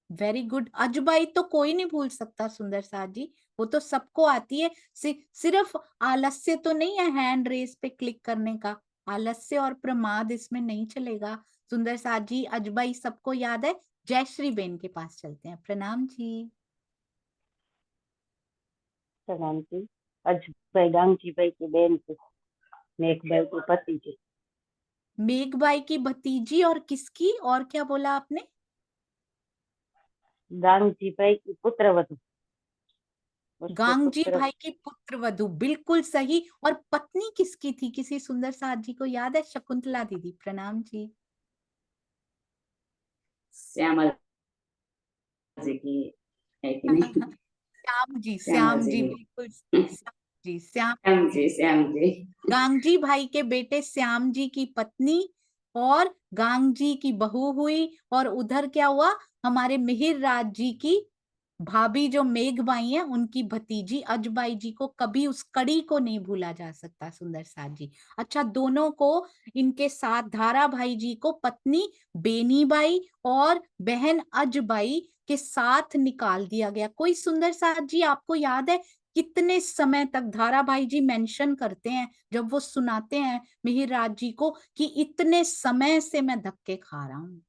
वेरी गुड। अजबाई तो कोई नहीं भूल सकता सुंदर साथ जी, वो तो सबको आती है। सिर्फ आलस्य तो नहीं है हैंड रेस पे क्लिक करने का, आलस्य और प्रमाद इसमें नहीं चलेगा। सुंदर साथ जी, अजबाई सबको याद है। जयश्री बेन के पास चलते हैं। प्रणाम जी। प्रणाम जी। अजबाई गांगजी बाई की बहन थी, मेघबाई की पति थी। मेघबाई की भतीजी और किसकी, और क्या बोला आपने? गांगजी बाई की पुत्रवधू। गांगजी भाई की पुत्र वधु, बिल्कुल सही। और पत्नी किसकी थी, किसी सुंदर साथ जी को याद है? शकुंतला दीदी। प्रणाम जी। श्यामल जी की है कि नहीं? श्याम जी, श्यामल श्याम जी जी, की। बिल्कुल श्याम जी, श्याम श्याम जी। गांगजी भाई के बेटे श्याम जी की पत्नी और गांगजी की बहू हुई। और उधर क्या हुआ, हमारे मिहिर राज जी की भाभी जो मेघबाई हैं, उनकी भतीजी अजबाई जी को कभी उस कड़ी को नहीं भूला जा सकता सुंदर साथ जी। अच्छा, दोनों को इनके साथ धारा भाई जी को पत्नी बेनीबाई और बहन अजबाई के साथ निकाल दिया गया। कोई सुंदर साथ जी आपको याद है कितने समय तक धारा भाई जी मेंशन करते हैं जब वो सुनाते हैं मिहिर राज जी को, कि इतने समय से मैं धक्के खा रहा हूं,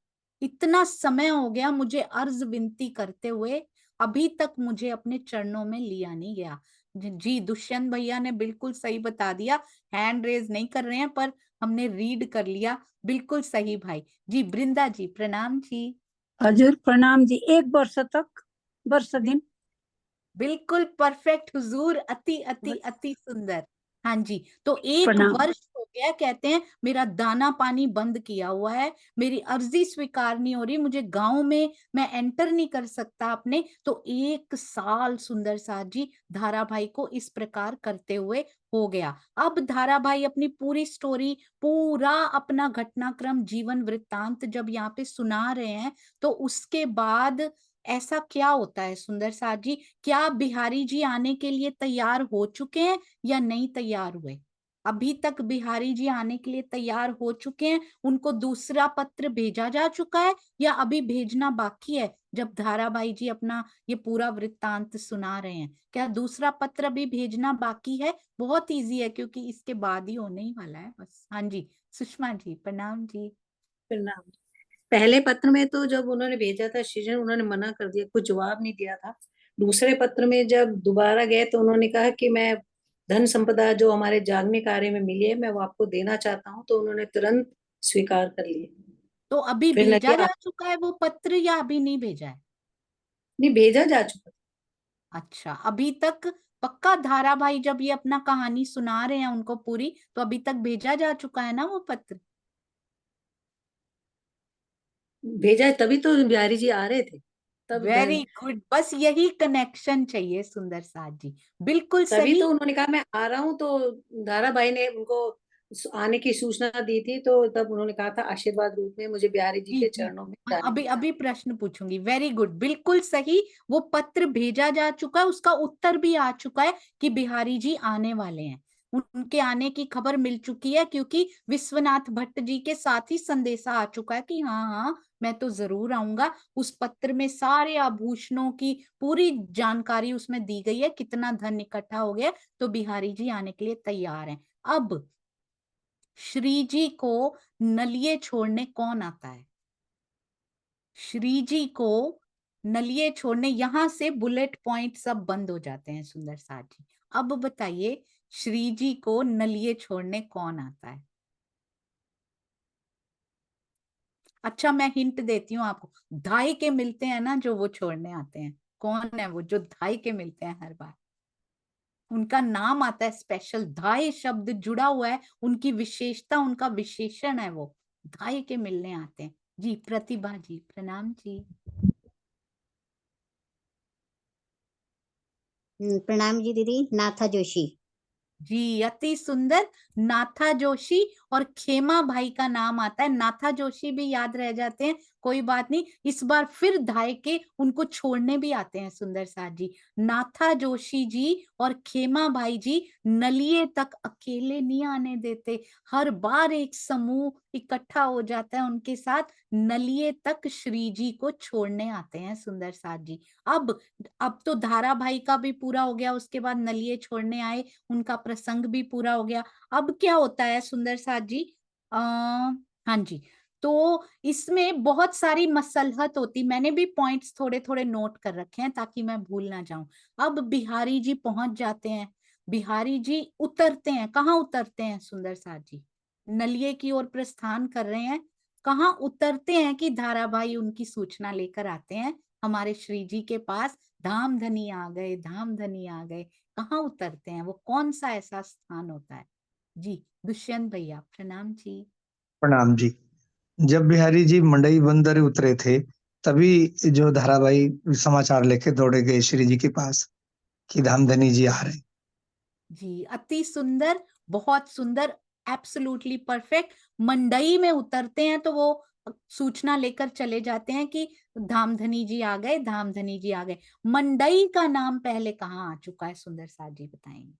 इतना समय हो गया मुझे अर्ज विनती करते हुए, अभी तक मुझे अपने चरणों में लिया नहीं गया। जी, दुष्यंत भैया ने बिल्कुल सही बता दिया, हैंड रेज नहीं कर रहे हैं पर हमने रीड कर लिया। बिल्कुल सही भाई जी। वृंदा जी, प्रणाम जी। हजूर प्रणाम जी। 1 वर्ष तक, वर्ष दिन। बिल्कुल परफेक्ट हुजूर, अति अति अति सुंदर। हाँ जी, तो 1 प्रणाम। वर्ष हो गया, कहते हैं मेरा दाना पानी बंद किया हुआ है, मेरी अर्जी स्वीकार नहीं हो रही, मुझे गांव में मैं एंटर नहीं कर सकता अपने। तो 1 साल सुंदर साथ जी धारा भाई को इस प्रकार करते हुए हो गया। अब धारा भाई अपनी पूरी स्टोरी, पूरा अपना घटनाक्रम, जीवन वृत्तांत जब यहाँ पे सुना रहे हैं, तो उसके बाद ऐसा क्या होता है सुंदर साथ जी? क्या बिहारी जी आने के लिए तैयार हो चुके हैं या नहीं तैयार हुए? अभी तक बिहारी जी आने के लिए तैयार हो चुके हैं? उनको दूसरा पत्र भेजा जा चुका है या अभी भेजना बाकी है? जब धाराबाई जी अपना ये पूरा वृत्तांत सुना रहे हैं, क्या दूसरा पत्र अभी भेजना बाकी है? बहुत इजी है क्योंकि इसके बाद ही होने ही वाला है बस। हाँ जी, सुषमा जी, प्रणाम जी। प्रणाम। पहले पत्र में तो जब उन्होंने भेजा था श्रीजन, उन्होंने मना कर दिया, कुछ जवाब नहीं दिया था। दूसरे पत्र में जब दोबारा गए तो उन्होंने कहा कि मैं धन संपदा जो हमारे जागने कार्य में मिली है, मैं वो आपको देना चाहता हूँ। तो उन्होंने तुरंत स्वीकार कर लिया। तो अभी फिर भेजा नदिया जा चुका है वो पत्र या अभी नहीं भेजा है? नहीं, भेजा जा चुका। अच्छा, अभी तक पक्का धारा भाई जब ये अपना कहानी सुना रहे हैं उनको पूरी, तो अभी तक भेजा जा चुका है ना वो पत्र? भेजा है, तभी तो बिहारी जी आ रहे थे। तब वेरी गुड, बस यही कनेक्शन चाहिए सुंदर साथ जी, बिल्कुल तभी सही। तो उन्होंने कहा मैं आ रहा हूँ। तो दारा भाई ने उनको आने की सूचना दी थी, तो तब उन्होंने कहा था आशीर्वाद रूप में मुझे बिहारी जी जी के जी, चरणों में हाँ, जाने अभी का। अभी प्रश्न पूछूंगी। वेरी गुड, बिल्कुल सही। वो पत्र भेजा जा चुका है, उसका उत्तर भी आ चुका है कि बिहारी जी आने वाले हैं, उनके आने की खबर मिल चुकी है, क्योंकि विश्वनाथ भट्ट जी के साथ ही संदेशा आ चुका है कि हाँ हाँ मैं तो जरूर आऊंगा। उस पत्र में सारे आभूषणों की पूरी जानकारी उसमें दी गई है, कितना धन इकट्ठा हो गया, तो बिहारी जी आने के लिए तैयार हैं। अब श्री जी को नलिये छोड़ने कौन आता है? श्री जी को नलिये छोड़ने, यहां से बुलेट पॉइंट सब बंद हो जाते हैं सुंदर साथ जी। अब बताइए, श्री जी को नलिये छोड़ने कौन आता है? अच्छा, मैं हिंट देती हूँ आपको, धाई के मिलते हैं ना जो वो छोड़ने आते हैं। कौन है वो जो धाई के मिलते हैं हर बार? उनका नाम आता है स्पेशल, धाय शब्द जुड़ा हुआ है, उनकी विशेषता, उनका विशेषण है, वो धाय के मिलने आते हैं। जी प्रतिभा जी प्रणाम जी। प्रणाम जी दीदी। नाथा जोशी जी अति सुंदर, नाथा जोशी और खेमा भाई का नाम आता है। नाथा जोशी भी याद रह जाते हैं, कोई बात नहीं, इस बार फिर धाय के उनको छोड़ने भी आते हैं सुंदर साथ जी। नाथा जोशी जी और खेमा भाई जी नलिये तक अकेले नहीं आने देते, हर बार एक समूह इकट्ठा हो जाता है उनके साथ, नलिये तक श्री जी को छोड़ने आते हैं सुंदर साथ जी। अब तो धारा भाई का भी पूरा हो गया, उसके बाद नलिये छोड़ने आए, उनका प्रसंग भी पूरा हो गया। अब क्या होता है सुंदर साथ जी, हाँ जी, तो इसमें बहुत सारी मसलहत होती, मैंने भी पॉइंट्स थोड़े थोड़े नोट कर रखे हैं ताकि मैं भूल ना जाऊं। अब बिहारी जी पहुंच जाते हैं, बिहारी जी उतरते हैं, कहाँ उतरते हैं सुंदर साथ जी, नलिये की ओर प्रस्थान कर रहे हैं, कहाँ उतरते हैं कि धारा भाई उनकी सूचना लेकर आते हैं हमारे श्री जी के पास, धाम धनी आ गए, धाम धनी आ गए, कहाँ उतरते हैं, वो कौन सा ऐसा स्थान होता है। जी दुष्यंत भैया प्रणाम जी। प्रणाम जी। जब बिहारी जी मंडई बंदर उतरे थे, तभी जो धाराबाई समाचार लेके दौड़े गए श्री जी के पास कि धामधनी जी आ रहे। जी अति सुंदर, बहुत सुंदर, एब्सोल्युटली परफेक्ट। मंडई में उतरते हैं तो वो सूचना लेकर चले जाते हैं कि धामधनी जी आ गए, धामधनी जी आ गए। मंडई का नाम पहले कहाँ आ चुका है सुंदर साथ जी बताएंगे।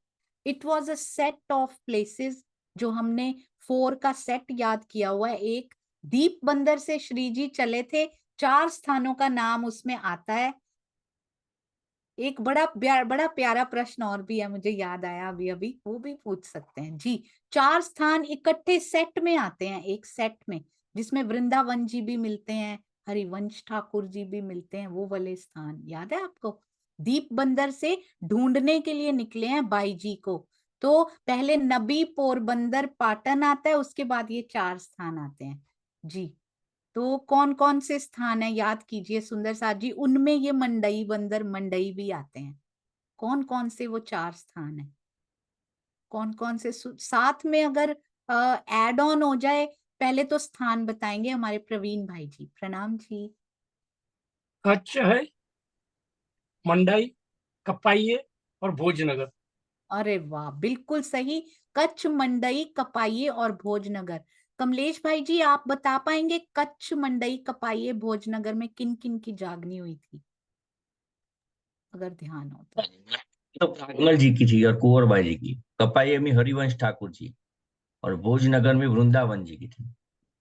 It was a set of places, जो हमने 4 का सेट याद किया हुआ है। एक दीप बंदर से श्री जी चले थे, 4 स्थानों का नाम उसमें आता है। एक बड़ा प्यारा प्रश्न और भी है, मुझे याद आया अभी अभी, वो भी पूछ सकते हैं जी। 4 स्थान इकट्ठे सेट में आते हैं, एक सेट में, जिसमें वृंदावन जी भी मिलते हैं, हरिवंश ठाकुर जी भी मिलते हैं, वो वाले स्थान याद है आपको। दीप बंदर से ढूंढने के लिए निकले हैं बाई जी को, तो पहले नबी, पोरबंदर, पाटन आता है, उसके बाद ये 4 स्थान आते हैं जी। तो कौन कौन से स्थान है याद कीजिए सुंदर साथ जी, उनमें ये मंडई बंदर, मंडई भी आते हैं। कौन कौन से वो 4 स्थान है, कौन कौन से साथ में अगर एड ऑन हो जाए, पहले तो स्थान बताएंगे हमारे प्रवीण भाई जी प्रणाम जी। कच्छ है, मंडई, कपाइये और भोजनगर। अरे वाह बिल्कुल सही, कच्छ, मंडई, कपाइये और भोजनगर। कमलेश भाई जी आप बता पाएंगे कच्छ, मंडई, कपाइये, भोजनगर में किन किन की जागनी हुई थी, अगर ध्यान हो तो। तो प्रागमल जी की थी और कुंवरबाई जी की, कपाइये में हरिवंश ठाकुर जी और भोजनगर में वृंदावन जी की थी।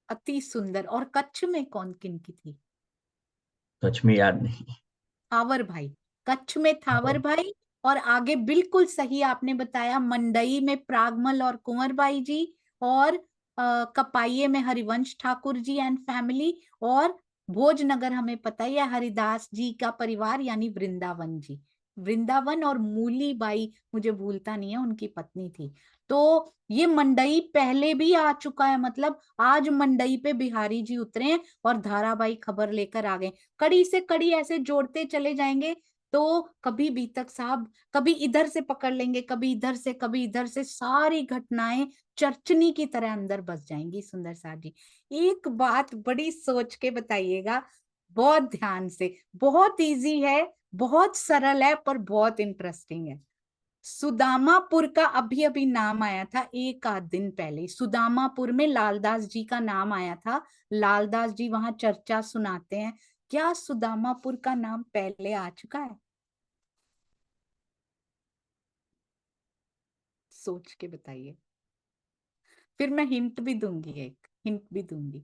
अति सुंदर। और कच्छ में कौन किन की थी, कच्छ में याद नहीं। थावर भाई, कच्छ में थावर भाई, और आगे बिल्कुल सही आपने बताया, मंडई में प्रागमल और कुंवरबाई जी, और कपाइये में हरिवंश ठाकुर जी एंड फैमिली, और भोजनगर हमें पता ही है हरिदास जी का परिवार यानी वृंदावन जी, वृंदावन और मूली बाई, मुझे भूलता नहीं है, उनकी पत्नी थी। तो ये मंडई पहले भी आ चुका है, मतलब आज मंडई पे बिहारी जी उतरे हैं और धाराबाई खबर लेकर आ गए। कड़ी से कड़ी ऐसे जोड़ते चले जाएंगे तो कभी बीतक साहब, कभी इधर से पकड़ लेंगे, कभी इधर से, कभी इधर से, सारी घटनाएं चरचनी की तरह अंदर बस जाएंगी सुंदर साथ जी। एक बात बड़ी सोच के बताइएगा, बहुत ध्यान से, बहुत इजी है, बहुत सरल है, पर बहुत इंटरेस्टिंग है। सुदामापुर का अभी अभी नाम आया था, एक आध दिन पहले सुदामापुर में लालदास जी का नाम आया था, लालदास जी वहां चर्चा सुनाते हैं। क्या सुदामापुर का नाम पहले आ चुका है, सोच के बताइए, फिर मैं हिंट भी दूंगी, एक हिंट भी दूंगी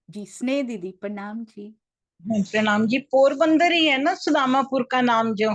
जी। स्नेह दीदी प्रणाम जी। प्रणाम जी। पोरबंदर ही है ना सुदामापुर का नाम जो।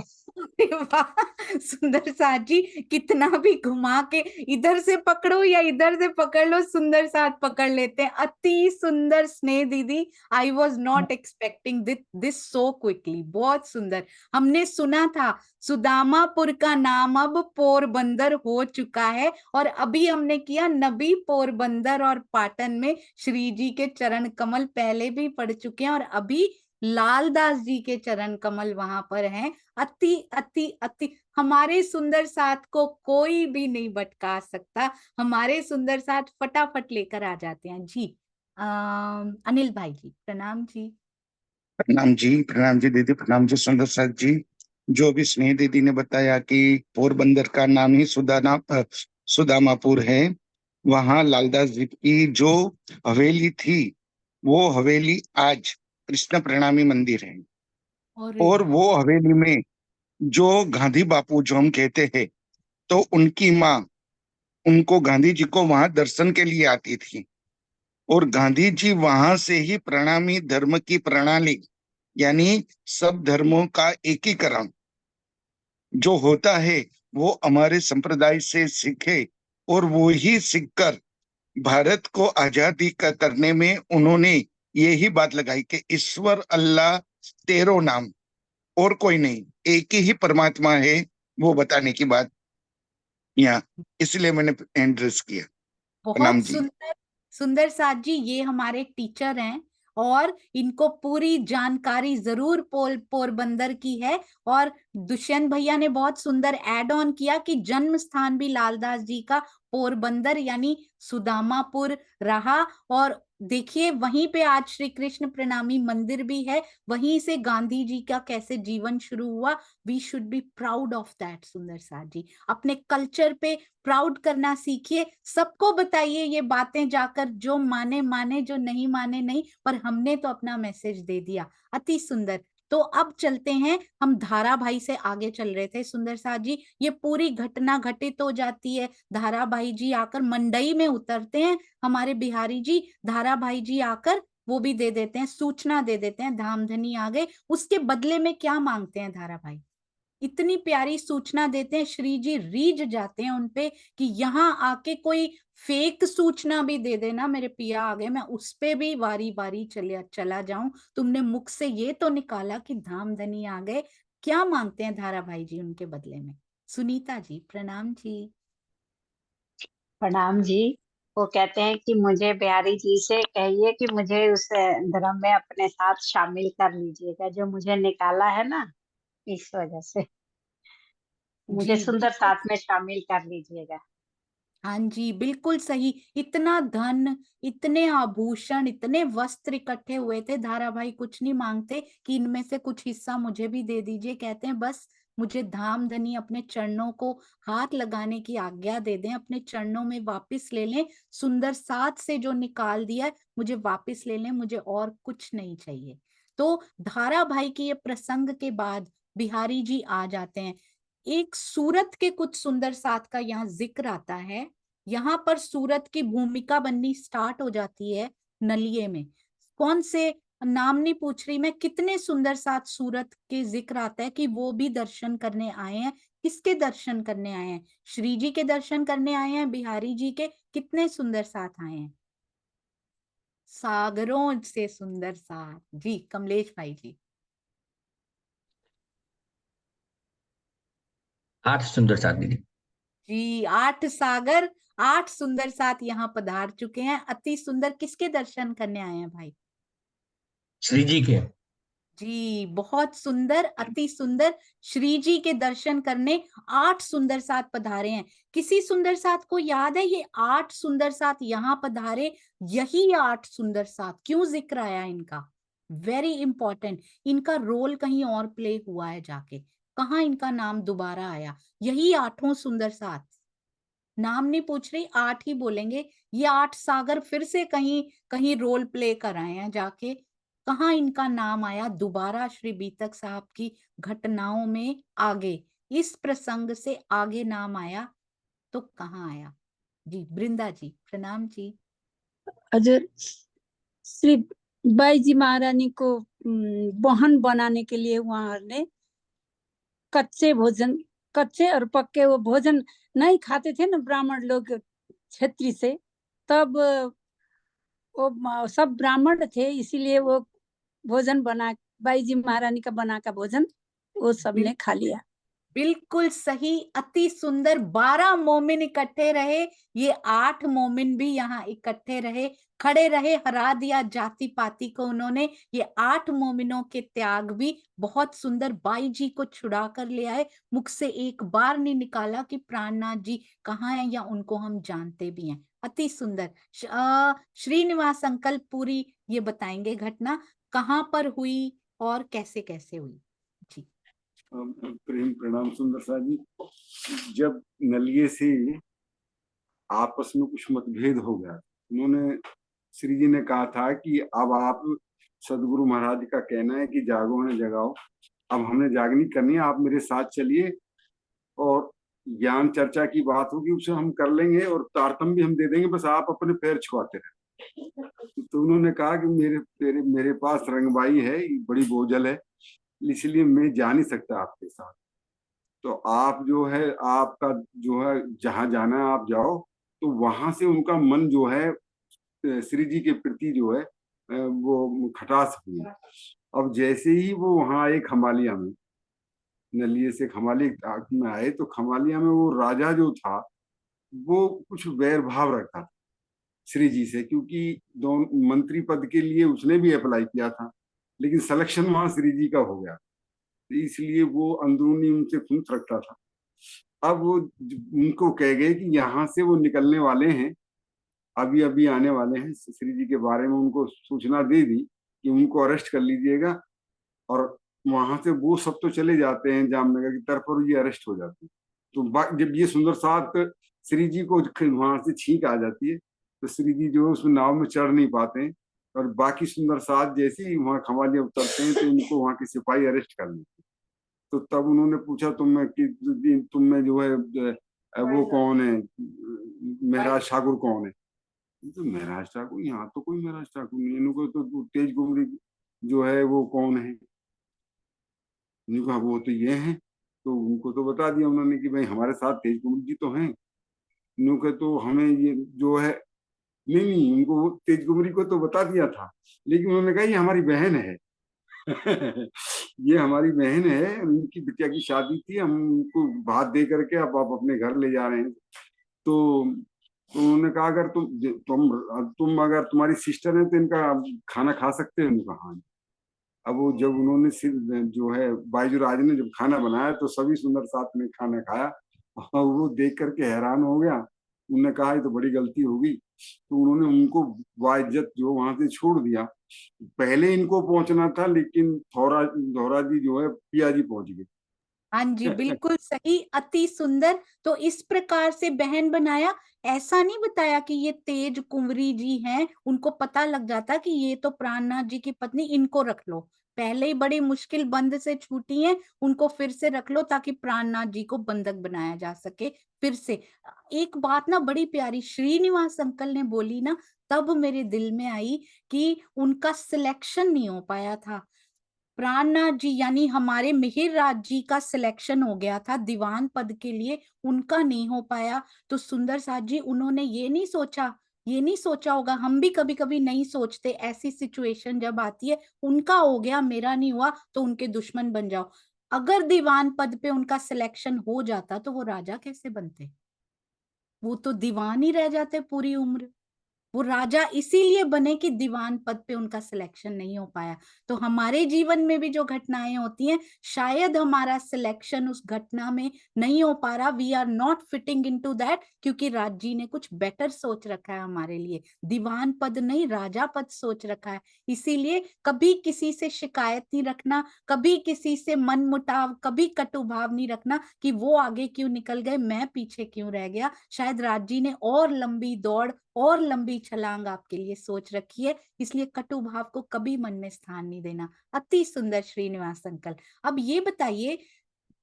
वाह सुंदर साथ जी, कितना भी घुमा के, इधर से पकड़ो या इधर से पकड़ लो, सुंदर साथ पकड़ लेते हैं। अति सुंदर स्नेह दीदी, I was not expecting this so quickly, बहुत सुंदर। हमने सुना था सुदामापुर का नाम अब पोरबंदर हो चुका है, और अभी हमने किया नबी, पोरबंदर और पाटन में श्री जी के चरण कमल पहले भी पढ़ चुके हैं, और अभी लालदास जी के चरण कमल वहां पर हैं। अति अति अति हमारे सुंदर साथ को कोई भी नहीं भटका सकता। हमारे सुंदर साथ फटाफट लेकर आ जाते हैं जी। अनिल भाई जी प्रणाम जी। प्रणाम जी दीदी, प्रणाम जी सुंदर साथ जी। जो भी स्नेह दीदी ने बताया कि पोरबंदर का नाम ही सुदामापुर है, वहां लालदास जी की जो हवेली थी वो हवेली आज कृष्ण प्रणामी मंदिर है। और वो हवेली में जो गांधी बापू जो हम कहते हैं, तो उनकी माँ उनको गांधी जी को वहां दर्शन के लिए आती थी। और गांधी जी वहां से ही प्रणामी धर्म की प्रणाली यानी सब धर्मों का एकीकरण जो होता है वो हमारे संप्रदाय से सीखे। और वो ही सीखकर भारत को आजादी का करने में उन्होंने यही बात लगाई कि ईश्वर अल्लाह तेरो नाम, और कोई नहीं, एक ही परमात्मा है, वो बताने की बात यहाँ, इसलिए मैंने एड्रेस किया। प्रणाम बहुत जी। सुंदर सुंदर साथ जी, ये हमारे टीचर हैं और इनको पूरी जानकारी जरूर पोरबंदर की है। और दुष्यंत भैया ने बहुत सुंदर ऐड ऑन किया कि जन्म स्थान भी लालदास जी का पोरबंदर यानी सुदामापुर रहा। और देखिए वहीं पे आज श्री कृष्ण प्रणामी मंदिर भी है, वहीं से गांधी जी का कैसे जीवन शुरू हुआ। We should be proud of that. Sundar साथ जी अपने कल्चर पे प्राउड करना सीखिए, सबको बताइए ये बातें जाकर, जो माने माने, जो नहीं माने नहीं, पर हमने तो अपना मैसेज दे दिया। अति सुंदर। तो अब चलते हैं, हम धारा भाई से आगे चल रहे थे सुंदर साथ जी। ये पूरी घटना घटित हो जाती है, धारा भाई जी आकर मंडई में उतरते हैं, हमारे बिहारी जी। धारा भाई जी आकर वो भी दे देते हैं, सूचना दे देते हैं धामधनी आ गए। उसके बदले में क्या मांगते हैं धारा भाई? इतनी प्यारी सूचना देते हैं, श्री जी रीझ जाते हैं उनपे कि यहाँ आके कोई फेक सूचना भी दे देना, मेरे पिया आ गए, मैं उस पे भी वारी वारी चला जाऊं। तुमने मुख से ये तो निकाला कि धामधनी आ गए। क्या मांगते हैं धारा भाई जी उनके बदले में? सुनीता जी प्रणाम जी। प्रणाम जी। वो कहते हैं कि मुझे बिहारी जी से कहिए कि मुझे उस धर्म में अपने साथ शामिल कर लीजिएगा, जो मुझे निकाला है ना, इस वजह से मुझे जी सुंदर साथ में शामिल कर लीजिएगा। हाँ जी बिल्कुल सही। इतना धन, इतने आभूषण, इतने वस्त्र इकट्ठे हुए थे, धारा भाई कुछ नहीं मांगते कि इनमें से कुछ हिस्सा मुझे भी दे दीजिए। कहते हैं बस मुझे धामधनी अपने चरणों को हाथ लगाने की आज्ञा दे दें, अपने चरणों में वापस ले लें। सुंदर साथ से जो निकाल दिया है मुझे वापस ले लें, मुझे और कुछ नहीं चाहिए। तो धारा भाई की ये प्रसंग के बाद बिहारी जी आ जाते हैं। एक सूरत के कुछ सुंदर साथ का यहाँ जिक्र आता है। यहाँ पर सूरत की भूमिका बननी स्टार्ट हो जाती है नलिये में। कौन से, नाम नहीं पूछ रही मैं, कितने सुंदर साथ सूरत के जिक्र आता है कि वो भी दर्शन करने आए हैं। किसके दर्शन करने आए हैं? श्री जी के दर्शन करने आए हैं, बिहारी जी के। कितने सुंदर साथ आए हैं? सागरों से सुंदर साथ जी। कमलेश भाई जी। 8 सुंदर साथ दीदी। जी 8 सागर, 8 सुंदर साथ यहाँ पधार चुके हैं। अति सुंदर। किसके दर्शन करने आए हैं भाई? श्री जी के। जी बहुत सुंदर, अति सुंदर। श्री जी के दर्शन करने 8 सुंदर साथ पधारे हैं। किसी सुंदर साथ को याद है ये 8 सुंदर साथ यहाँ पधारे? यही 8 सुंदर साथ क्यों जिक्र आया इनका? Very important. इनका रोल कहीं और प्ले हुआ है जाके, कहाँ इनका नाम दोबारा आया? यही 8 सुंदर साथ। नाम नहीं पूछ रही, 8 ही बोलेंगे। ये 8 सागर फिर से कहीं कहीं रोल प्ले कर आए हैं जाके। कहाँ इनका नाम आया दोबारा श्री बीतक साहब की घटनाओं में? आगे इस प्रसंग से आगे नाम आया तो कहाँ आया? जी वृंदा जी प्रणाम जी। अजर श्री बाई जी महारानी को बहन बनाने के लिए वहां ने कच्चे भोजन, कच्चे और पक्के वो भोजन नहीं खाते थे ना ब्राह्मण लोग क्षेत्री से, तब वो सब ब्राह्मण थे, इसीलिए वो भोजन बना, बाई जी महारानी का बना का भोजन वो सबने खा लिया। बिल्कुल सही, अति सुंदर। 12 मोमिन इकट्ठे रहे, ये 8 मोमिन भी यहाँ इकट्ठे रहे, खड़े रहे, हरा दिया जाति पाति को उन्होंने। ये 8 मोमिनों के त्याग भी बहुत सुंदर। बाई जी को छुड़ा कर ले आए, मुख से एक बार नहीं निकाला कि प्राणनाथ जी कहाँ हैं या उनको हम जानते भी हैं। अति सुंदर। श्रीनिवास अंकल पूरी ये बताएंगे घटना कहाँ पर हुई और कैसे कैसे हुई। जी प्रेम प्रणाम सुंदर साथ जी। जब नलिये से आपस में कुछ मतभेद हो गया, उन्होंने श्री जी ने कहा था कि अब आप, सदगुरु महाराज का कहना है कि जागो न जगाओ, अब हमने जागनी करनी है, आप मेरे साथ चलिए और ज्ञान चर्चा की बात होगी उसे हम कर लेंगे और तारतम भी हम दे देंगे, बस आप अपने पैर छुआते रहे। तो उन्होंने कहा कि मेरे पास रंगबाई है, बड़ी बोझल है, इसलिए मैं जा नहीं सकता आपके साथ। तो आप जो है, आपका जो है जहां जाना है आप जाओ। तो वहां से उनका मन जो है श्री जी के प्रति जो है वो खटास हुई। अब जैसे ही वो वहां आए खमालिया में, नलिये से खमाली में आए, तो खमालिया में वो राजा जो था वो कुछ वैर भाव रखता था श्री जी से, क्योंकि दोनों मंत्री पद के लिए उसने भी अप्लाई किया था, लेकिन सिलेक्शन वहां श्री जी का हो गया, तो इसलिए वो अंदरूनी उनसे खुंस रखता था। अब वो उनको कह गए कि यहाँ से वो निकलने वाले हैं, अभी अभी आने वाले हैं, श्री जी के बारे में उनको सूचना दे दी कि उनको अरेस्ट कर लीजिएगा। और वहां से वो सब तो चले जाते हैं जामनगर की तरफ और ये अरेस्ट हो जाते हैं। तो जब ये सुंदर साथ श्री जी को वहां से छींक आ जाती है, तो श्री जी जो है उस नाव में चढ़ नहीं पाते हैं, और बाकी सुंदर साथ जैसे ही वहां खमालिया उतरते हैं तो इनको वहां के सिपाही अरेस्ट कर लेते हैं। तो तब उन्होंने पूछा तुम में जो है वो कौन है, महराज ठाकुर कौन है? तो महराज ठाकुर, यहाँ तो कोई महराज ठाकुर नहीं, इनको तो तेज गुमरी जो है वो कौन है? कहा वो तो ये हैं। तो उनको तो बता दिया उन्होंने कि भाई हमारे साथ तेज गुमरी जी तो हैं। इन्होंने तो हमें ये जो है, नहीं उनको तेज गुमरी को तो बता दिया था, लेकिन उन्होंने कहा ये हमारी बहन है। ये हमारी बहन है, उनकी बिटिया की शादी थी, हम उनको भात दे करके अब आप अपने घर ले जा रहे हैं। तो उन्होंने कहा अगर तुम अगर तुम्हारी सिस्टर है तो इनका खाना खा सकते हैं। उनका हाँ। अब वो जब उन्होंने जो है बाईजू राज ने जब खाना बनाया तो सभी सुंदर साथ में खाना खाया, और वो देख करके हैरान हो गया। उन्होंने कहा ये तो बड़ी गलती होगी, तो उन्होंने उनको वाइज्जत जो वहां से छोड़ दिया। पहले इनको पहुंचना था, लेकिन धौरा जी जो है पिया जी पहुंच गए। हाँ जी, बिल्कुल सही, अति सुंदर। तो इस प्रकार से बहन बनाया, ऐसा नहीं बताया कि ये तेज कुंवरी जी हैं, उनको पता लग जाता कि ये तो प्राणनाथ जी की पत्नी, इनको रख लो। पहले ही बड़ी मुश्किल बंद से छूटी हैं, उनको फिर से रख लो ताकि प्राणनाथ जी को बंधक बनाया जा सके फिर से। एक बात ना बड़ी प्यारी श्रीनिवास अंकल ने बोली ना, तब मेरे दिल में आई कि उनका सिलेक्शन नहीं हो पाया था। प्राणनाथ जी यानी हमारे मिहिर राज जी का सिलेक्शन हो गया था दीवान पद के लिए, उनका नहीं हो पाया। तो सुंदर साथ जी उन्होंने ये नहीं सोचा होगा, हम भी कभी कभी नहीं सोचते, ऐसी सिचुएशन जब आती है, उनका हो गया मेरा नहीं हुआ तो उनके दुश्मन बन जाओ। अगर दीवान पद पे उनका सिलेक्शन हो जाता तो वो राजा कैसे बनते? वो तो दीवान ही रह जाते पूरी उम्र। वो राजा इसीलिए बने कि दीवान पद पे उनका सिलेक्शन नहीं हो पाया। तो हमारे जीवन में भी जो घटनाएं होती हैं, शायद हमारा सिलेक्शन उस घटना में नहीं हो पा रहा, we are not fitting into that, क्योंकि राज जी ने कुछ बेटर सोच रखा है हमारे लिए, दीवान पद नहीं राजा पद सोच रखा है। इसीलिए कभी किसी से शिकायत नहीं रखना, कभी किसी से मन मुटाव, कभी कटु भाव नहीं रखना कि वो आगे क्यों निकल गए, मैं पीछे क्यों रह गया। शायद राज जी ने और लंबी दौड़ और लंबी छलांग आपके लिए सोच रखी है, इसलिए कटु भाव को कभी मन में स्थान नहीं देना। अति सुंदर श्रीनिवास अंकल। अब ये बताइए,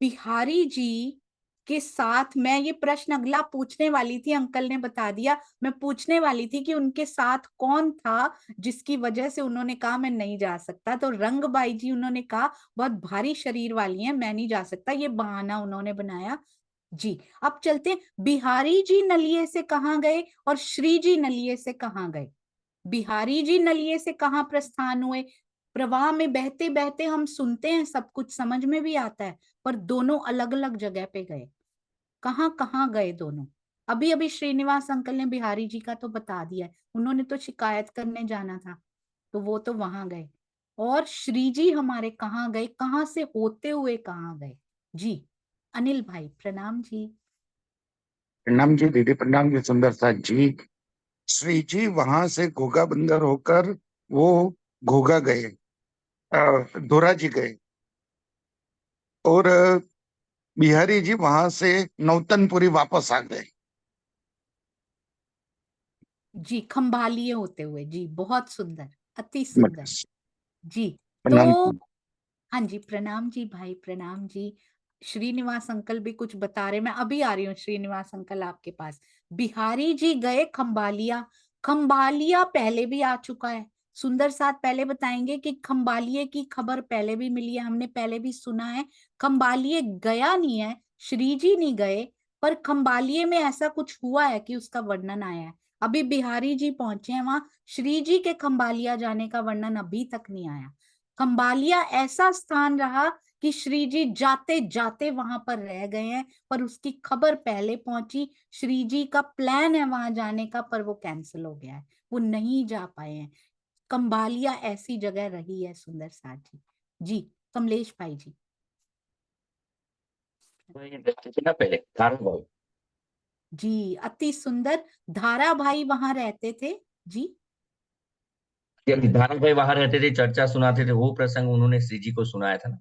बिहारी जी के साथ मैं ये प्रश्न अगला पूछने वाली थी, अंकल ने बता दिया, मैं पूछने वाली थी कि उनके साथ कौन था जिसकी वजह से उन्होंने कहा मैं नहीं जा सकता। तो रंगबाई जी उन्होंने कहा बहुत भारी शरीर वाली हैं, मैं नहीं जा सकता, ये बहाना उन्होंने बनाया। जी अब चलते हैं, बिहारी जी नलिये से कहाँ गए और श्री जी नलिये से कहाँ गए? बिहारी जी नलिये से कहाँ प्रस्थान हुए, प्रवाह में बहते बहते हम सुनते हैं, सब कुछ समझ में भी आता है, पर दोनों अलग अलग जगह पे गए। कहाँ कहाँ गए दोनों? अभी अभी श्रीनिवास अंकल ने बिहारी जी का तो बता दिया है, उन्होंने तो शिकायत करने जाना था, तो वो तो वहां गए। और श्री जी हमारे कहाँ गए, कहाँ से होते हुए कहाँ गए? जी अनिल भाई प्रणाम जी। प्रणाम जी दीदी, प्रणाम जी सुंदर साथ जी। श्री जी वहां से घोघा बंदर होकर वो घोघा गए, धोरा जी गए, और बिहारी जी वहां से नौतनपुरी वापस आ गए। जी खंभालिए होते हुए, जी बहुत सुंदर, अति सुंदर जी। प्रणाम। तो हाँ जी प्रणाम जी भाई, प्रणाम जी। श्रीनिवास अंकल भी कुछ बता रहे, मैं अभी आ रही हूँ श्रीनिवास अंकल आपके पास। बिहारी जी गए खंभालिया। खंभालिया पहले भी आ चुका है, सुंदर साथ पहले बताएंगे कि खंभालिए की खबर पहले भी मिली है, हमने पहले भी सुना है। खंभालिए गया नहीं है, श्री जी नहीं गए, पर खंभालिए में ऐसा कुछ हुआ है कि उसका वर्णन आया है। अभी बिहारी जी पहुंचे हैं वहां, श्री जी के खंभालिया जाने का वर्णन अभी तक नहीं आया। खंभालिया ऐसा स्थान रहा कि श्री जी जाते जाते वहां पर रह गए हैं, पर उसकी खबर पहले पहुंची। श्री जी का प्लान है वहां जाने का, पर वो कैंसिल हो गया है, वो नहीं जा पाए हैं। खंभालिया ऐसी जगह रही है सुंदर साथ जी। जी कमलेश भाई जी। ना पहले धारा जी अति सुंदर, धारा भाई वहां रहते थे। जी धारा भाई वहां रहते थे, चर्चा सुनाते थे, वो प्रसंग उन्होंने श्री जी को सुनाया था ना।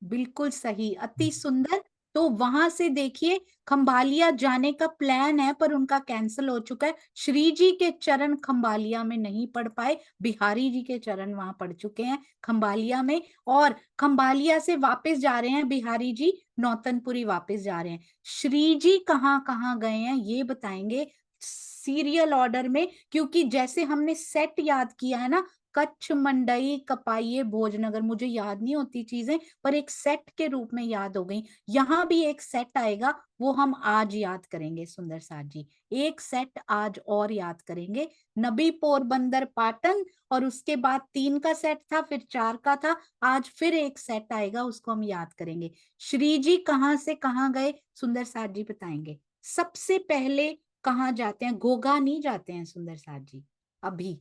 बिल्कुल सही, अति सुंदर। तो वहां से देखिए खंभालिया जाने का प्लान है, पर उनका कैंसिल हो चुका है। श्री जी के चरण खंभालिया में नहीं पड़ पाए, बिहारी जी के चरण वहां पड़ चुके हैं खंभालिया में। और खंभालिया से वापस जा रहे हैं बिहारी जी, नौतनपुरी वापस जा रहे हैं। श्री जी कहाँ कहाँ गए हैं ये बताएंगे सीरियल ऑर्डर में, क्योंकि जैसे हमने सेट याद किया है ना, कच्छ, मंडई, कपाइये, भोजनगर, मुझे याद नहीं होती चीजें, पर एक सेट के रूप में याद हो गई। यहाँ भी एक सेट आएगा, वो हम आज याद करेंगे सुंदर साथ जी। एक सेट आज और याद करेंगे, नबी, पोरबंदर, पाटन, और उसके बाद 3 का सेट था, फिर 4 का था। आज फिर एक सेट आएगा, उसको हम याद करेंगे। श्री जी कहाँ से कहाँ गए सुंदर साथ जी बताएंगे। सबसे पहले कहाँ जाते हैं? घोघा नहीं जाते हैं सुंदर साथ जी। अभी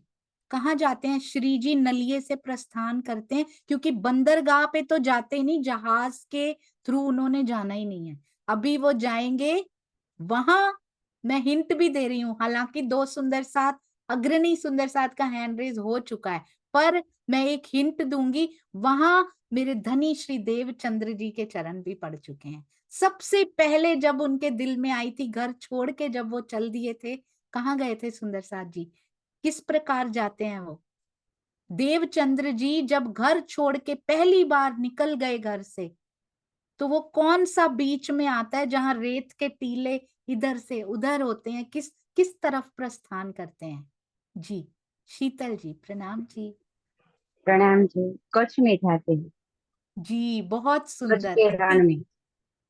कहाँ जाते हैं? श्री जी नलिये से प्रस्थान करते हैं, क्योंकि बंदरगाह पे तो जाते ही नहीं, जहाज के थ्रू उन्होंने जाना ही नहीं है। अभी वो जाएंगे वहां, मैं हिंट भी दे रही हूँ, हालांकि 2 सुंदर साथ, अग्रणी सुंदर साथ का हैंड रेज हो चुका है, पर मैं एक हिंट दूंगी, वहां मेरे धनी श्री देवचंद्र जी के चरण भी पड़ चुके हैं। सबसे पहले जब उनके दिल में आई थी, घर छोड़ के जब वो चल दिए थे, कहाँ गए थे सुंदर साथ जी? किस प्रकार जाते हैं वो? देवचंद्र जी जब घर छोड़ के पहली बार निकल गए घर से, तो वो कौन सा बीच में आता है जहां रेत के टीले इधर से उधर होते हैं, किस किस तरफ प्रस्थान करते हैं? जी शीतल जी प्रणाम जी। प्रणाम जी, कच्छ में जाते हैं, जी बहुत कच्छ सुंदर, के अति, रण में।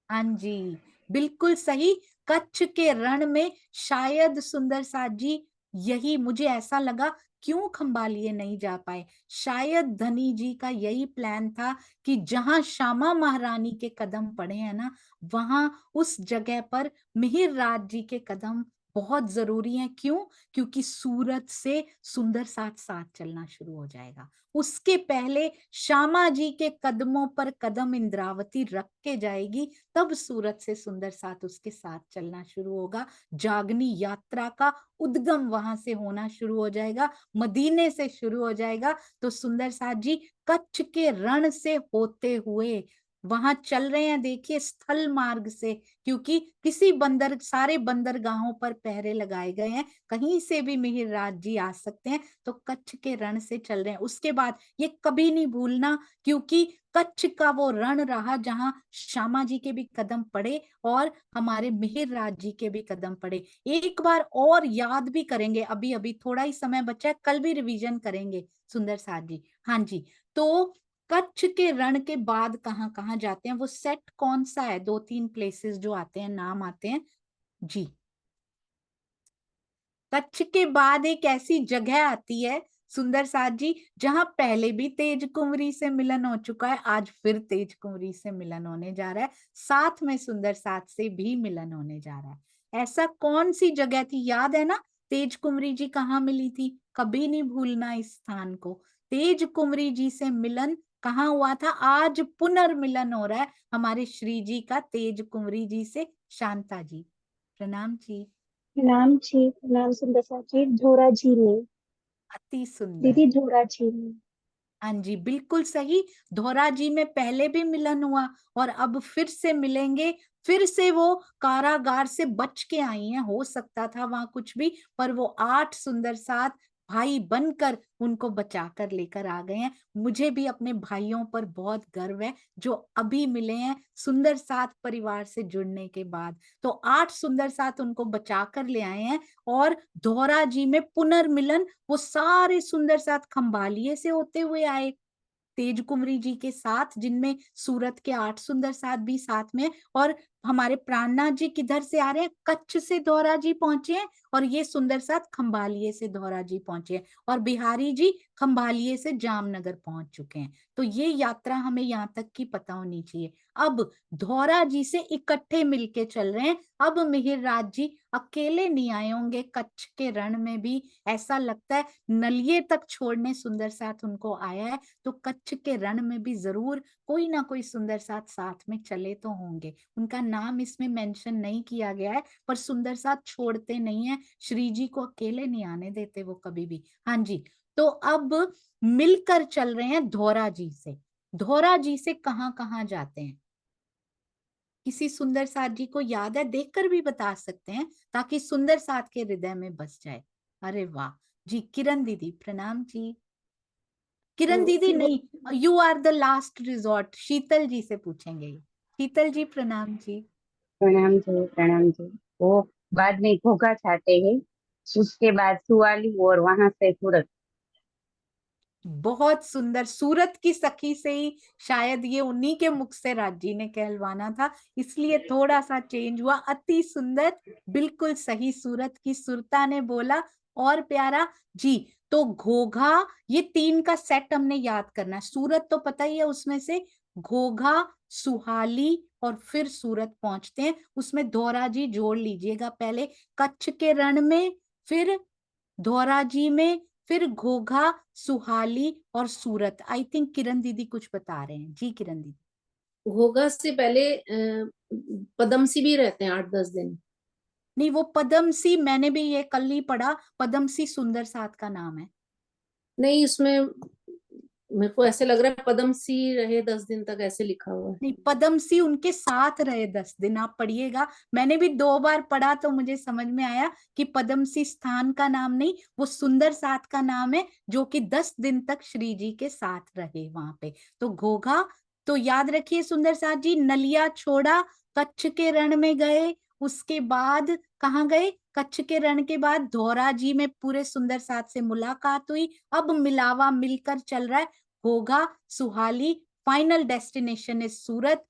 हाँ जी बिल्कुल सही, कच्छ के रण में। शायद सुंदर साथ जी यही मुझे ऐसा लगा, क्यों खंभालिए नहीं जा पाए? शायद धनी जी का यही प्लान था कि जहां श्यामा महारानी के कदम पड़े हैं ना, वहां उस जगह पर मिहिर राज जी के कदम बहुत जरूरी हैं। क्यों? क्योंकि सूरत से सुंदर साथ साथ चलना शुरू हो जाएगा। उसके पहले श्यामा जी के कदमों पर कदम इंद्रावती रख के जाएगी, तब सूरत से सुंदर साथ उसके साथ चलना शुरू होगा। जागनी यात्रा का उद्गम वहां से होना शुरू हो जाएगा, मदीने से शुरू हो जाएगा। तो सुंदर साथ जी कच्छ के रण से होते हुए वहां चल रहे हैं, देखिए स्थल मार्ग से, क्योंकि किसी बंदर, सारे बंदरगाहों पर पहरे लगाए गए हैं, कहीं से भी मिहिर राज जी आ सकते हैं, तो कच्छ के रण से चल रहे हैं। उसके बाद ये कभी नहीं भूलना, क्योंकि कच्छ का वो रण रहा जहां श्यामा जी के भी कदम पड़े और हमारे मिहिर राज जी के भी कदम पड़े। एक बार और याद भी करेंगे, अभी अभी थोड़ा ही समय बचा है, कल भी रिवीजन करेंगे सुंदर साथ जी। हाँ जी, तो कच्छ के रण के बाद कहाँ कहाँ जाते हैं? वो सेट कौन सा है? 2-3 प्लेसेस जो आते हैं, नाम आते हैं जी। कच्छ के बाद एक ऐसी जगह आती है सुंदर साथ जी, जहां पहले भी तेज कुंवरी से मिलन हो चुका है, आज फिर तेज कुंवरी से मिलन होने जा रहा है, साथ में सुंदर साथ से भी मिलन होने जा रहा है। ऐसा कौन सी जगह थी, याद है ना? तेज कुंवरी जी कहाँ मिली थी? कभी नहीं भूलना इस स्थान को। तेज कुंवरी जी से मिलन कहाँ हुआ था? आज पुनर्मिलन हो रहा है हमारे श्री जी का तेज कुंवरी जी से। शांता जी प्रणाम जी। प्रणाम जी, प्रणाम सुंदर साथ जी। झोरा जी में अति सुंदर दीदी, झोरा जी में। हाँ जी बिल्कुल सही। धोरा जी में पहले भी मिलन हुआ और अब फिर से मिलेंगे। फिर से वो कारागार से बच के आई हैं, हो सकता था वहां कुछ भी, पर वो 8 सुंदर साथ भाई बनकर उनको बचा कर लेकर आ गए हैं। मुझे भी अपने भाइयों पर बहुत गर्व है जो अभी मिले हैं सुंदर साथ परिवार से जुड़ने के बाद। तो 8 सुंदर साथ उनको बचा कर ले आए हैं। और धोरा जी में पुनर्मिलन, वो सारे सुंदर साथ खंभालिये से होते हुए आए तेज कुंवरी जी के साथ, जिनमें सूरत के 8 सुंदर साथ भी साथ में। और हमारे प्राणनाथ जी किधर से आ रहे हैं? कच्छ से धौरा जी पहुंचे हैं और ये सुंदर साथ खंभालिये से धौरा जी पहुंचे हैं। और बिहारी जी खंभालिये से जामनगर पहुंच चुके हैं। तो ये यात्रा हमें यहाँ तक की पता होनी चाहिए। अब धौरा जी से इकट्ठे मिलके चल रहे हैं। अब मिहिर राज जी अकेले नहीं आए होंगे कच्छ के रण में भी, ऐसा लगता है नलिये तक छोड़ने सुंदर साथ उनको आया है। तो कच्छ के रण में भी जरूर कोई ना कोई सुंदर साथ साथ में चले तो होंगे। उनका नाम इसमें मेंशन नहीं किया गया है, पर सुंदर साथ छोड़ते नहीं है, श्री जी को अकेले नहीं आने देते वो कभी भी। हाँ जी, तो अब मिलकर चल रहे हैं धौरा जी से। धौरा जी से कहाँ कहाँ जाते हैं? किसी सुंदर साथ जी को याद है? देखकर भी बता सकते हैं ताकि सुंदर साथ के हृदय में बस जाए। अरे वाह जी। किरण दीदी प्रणाम जी। किरण दीदी नहीं, you are the last resort, Sheetal ji से पूछेंगे। शीतल जी प्रणाम जी। प्रणाम जी, प्रणाम जी। वो बाद में घोघा छाते हैं, उसके बाद सुवाली और वहां से सूरत। बहुत सुंदर। सूरत की सखी से ही शायद ये उन्हीं के मुख से राज जी ने कहलवाना था, इसलिए थोड़ा सा चेंज हुआ। अति सुंदर, बिल्कुल सही। सूरत की सुरता ने बोला और प्यारा जी। तो घोघा, ये 3 का सेट हमने याद करना है। सूरत तो पता ही है, उसमें से घोघा, सुहाली और फिर सूरत पहुंचते हैं। उसमें धौरा जी जोड़ लीजिएगा, पहले कच्छ के रण में, फिर धौरा जी में, फिर घोघा, सुहाली और सूरत। आई थिंक किरण दीदी कुछ बता रहे हैं। जी किरण दीदी। घोघा से पहले पदमसी भी रहते हैं 8-10 दिन। नहीं, वो पदमसी मैंने भी ये कल ही पढ़ा, पदमसी सुंदर साथ का नाम है। नहीं, उसमें मेरे को ऐसे लग रहा है पदमसी रहे 10 दिन तक, ऐसे लिखा हुआ है। नहीं, पदमसी उनके साथ रहे 10 दिन। आप पढ़िएगा, मैंने भी 2 बार पढ़ा तो मुझे समझ में आया कि पदमसी स्थान का नाम नहीं, वो सुंदर साथ का नाम है, जो कि 10 दिन तक श्री जी के साथ रहे वहां पे। तो घोघा, तो याद रखिए सुंदर साथ जी, नलिया छोड़ा, कच्छ के रण में गए, उसके बाद कहाँ गए? कच्छ के रण के बाद धौरा जी में पूरे सुंदर साथ से मुलाकात हुई। अब मिलावा मिलकर चल रहा है, Ghogha, Suhali, final destination is Surat.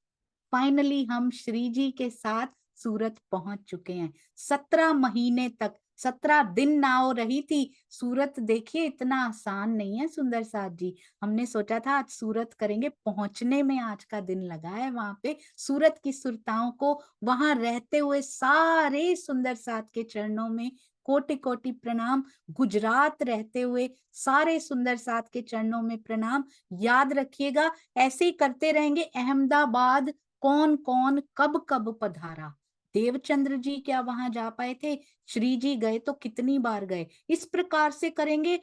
Finally हम श्री जी के साथ सूरत पहुंच चुके हैं। 17 महीने तक, 17 दिन नाव रही थी सूरत। देखिए इतना आसान नहीं है सुंदर साथ जी। हमने सोचा था आज सूरत करेंगे, पहुंचने में आज का दिन लगा है वहां पे। सूरत की सुरताओं को वहां रहते हुए सारे सुंदर साथ के चरणों में कोटि कोटि प्रणाम। गुजरात रहते हुए सारे सुंदर साथ के चरणों में प्रणाम। याद रखिएगा, ऐसे ही करते रहेंगे। अहमदाबाद कौन कौन कब कब पधारा? देवचंद्र जी क्या वहां जा पाए थे? श्री जी गए तो कितनी बार गए? इस प्रकार से करेंगे,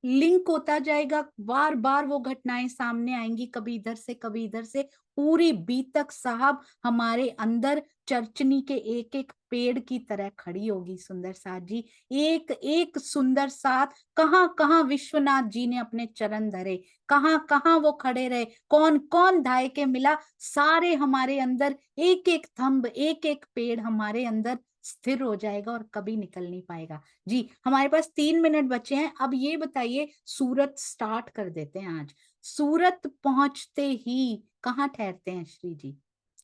लिंक होता जाएगा, बार बार वो घटनाएं सामने आएंगी, कभी इधर से कभी इधर से। पूरी बीतक साहब हमारे अंदर चरचनी के एक एक पेड़ की तरह खड़ी होगी सुंदर साथ जी। एक एक सुंदर साथ, कहाँ कहाँ विश्वनाथ जी ने अपने चरण धरे, कहाँ कहाँ वो खड़े रहे, कौन कौन धाय के मिला, सारे हमारे अंदर एक एक थंब, एक एक पेड़ हमारे अंदर स्थिर हो जाएगा और कभी निकल नहीं पाएगा। जी हमारे पास 3 मिनट बचे हैं। अब ये बताइए, सूरत स्टार्ट कर देते हैं आज। सूरत पहुंचते ही कहाँ ठहरते हैं श्री जी?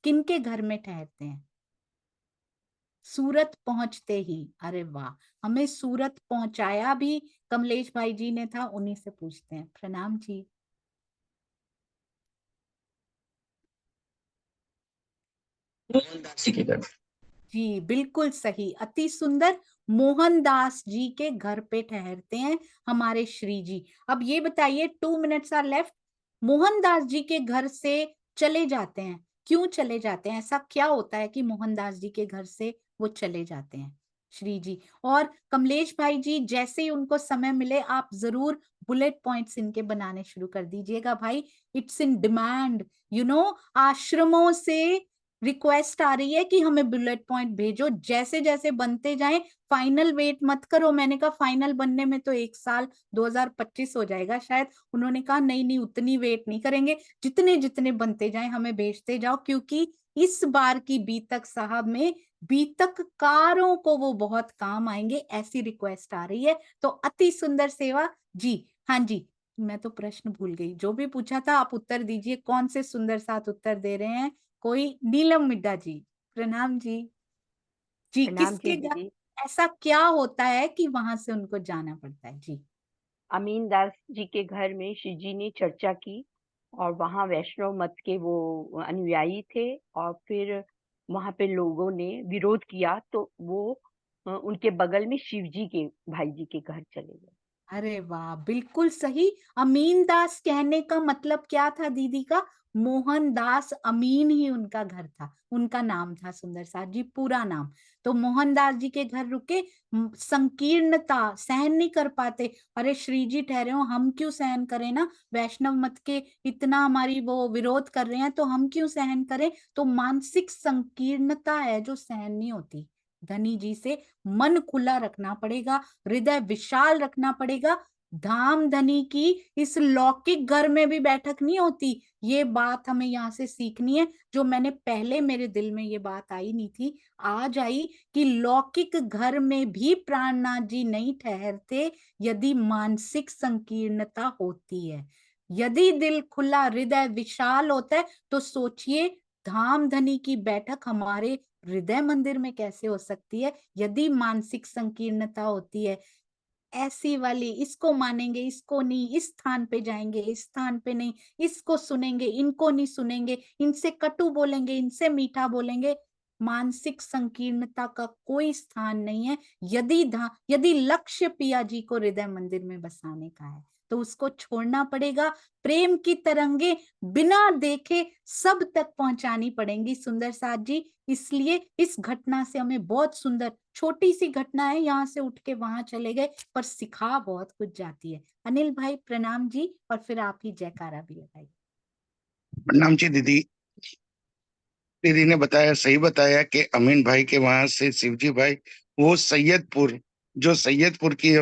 किनके घर में ठहरते हैं? सूरत पहुंचते ही, अरे वाह, हमें सूरत पहुंचाया भी कमलेश भाई जी ने था, उन्हीं से पूछते हैं। प्रणाम जी। मोहनदास जी के घर। जी बिल्कुल सही, अति सुंदर। मोहनदास जी के घर पे ठहरते हैं हमारे श्री जी। अब ये बताइए, 2 मिनट्स आर लेफ्ट। मोहनदास जी के घर से चले जाते हैं, क्यों चले जाते हैं? ऐसा क्या होता है कि मोहनदास जी के घर से वो चले जाते हैं श्री जी? और कमलेश भाई जी, जैसे ही उनको समय मिले आप जरूर बुलेट पॉइंट्स इनके बनाने शुरू कर दीजिएगा भाई। It's in demand, you know, आश्रमों से रिक्वेस्ट आ रही है कि हमें बुलेट पॉइंट भेजो। जैसे जैसे बनते जाएं, फाइनल वेट मत करो। मैंने कहा फाइनल बनने में तो 1 साल 2025 हो जाएगा शायद। उन्होंने कहा नहीं नहीं, उतनी वेट नहीं करेंगे, जितने जितने बनते जाएं हमें भेजते जाओ, क्योंकि इस बार की बीतक साहब में बीतककारों को वो बहुत काम आएंगे, ऐसी रिक्वेस्ट आ रही है। तो अति सुंदर सेवा जी। हाँ जी, मैं तो प्रश्न भूल गई, जो भी पूछा था आप उत्तर दीजिए। कौन से सुंदर साथ उत्तर दे रहे हैं? कोई नीलम मिड्डा जी, प्रणाम जी। जी, प्रणाम किसके जी घर दीदी। ऐसा क्या होता है कि वहां से उनको जाना पड़ता है? जी। अमीन दास जी के घर में श्री जी ने चर्चा की और वहाँ वैष्णव मत के वो अनुयायी थे, और फिर वहाँ पे लोगों ने विरोध किया तो वो उनके बगल में शिव जी के भाई जी के घर चले गए। अरे वाह, बिल्कुल सही। अमीन दास कहने का मतलब क्या था दीदी का? मोहनदास अमीन ही उनका घर था, उनका नाम था सुंदर साथ जी, पूरा नाम। तो मोहनदास जी के घर रुके, संकीर्णता सहन नहीं कर पाते। अरे श्री जी ठहरे हो, हम क्यों सहन करें ना, वैष्णव मत के इतना हमारी वो विरोध कर रहे हैं तो हम क्यों सहन करें? तो मानसिक संकीर्णता है जो सहन नहीं होती। धनी जी से मन खुला रखना पड़ेगा, हृदय विशाल रखना पड़ेगा। धाम धनी की इस लौकिक घर में भी बैठक नहीं होती। ये बात हमें यहाँ से सीखनी है, जो मैंने पहले मेरे दिल में ये बात आई नहीं थी, आज आई, कि लौकिक घर में भी प्राणनाथ जी नहीं ठहरते यदि मानसिक संकीर्णता होती है। यदि दिल खुला, हृदय विशाल होता है, तो सोचिए धाम धनी की बैठक हमारे हृदय मंदिर में कैसे हो सकती है यदि मानसिक संकीर्णता होती है। ऐसी वाली, इसको मानेंगे, इसको नहीं, इस स्थान पे जाएंगे, इस स्थान पे नहीं, इसको सुनेंगे, इनको नहीं सुनेंगे, इनसे कटु बोलेंगे, इनसे मीठा बोलेंगे। मानसिक संकीर्णता का कोई स्थान नहीं है। यदि लक्ष्य पिया जी को हृदय मंदिर में बसाने का है तो उसको छोड़ना पड़ेगा। प्रेम की तरंगे बिना देखे सब तक पहुंचानी पड़ेंगी सुंदर साथ जी। इसलिए इस घटना से हमें बहुत सुंदर, छोटी सी घटना है, यहाँ से उठ के वहां चले गए, पर सिखा बहुत कुछ जाती है। अनिल भाई प्रणाम जी, और फिर आप ही जयकारा भी लगाइए। प्रणाम जी दीदी। दीदी ने बताया, सही बताया कि अमीन भाई के वहां से शिवजी भाई वो सैयदपुर, जो सैयदपुर की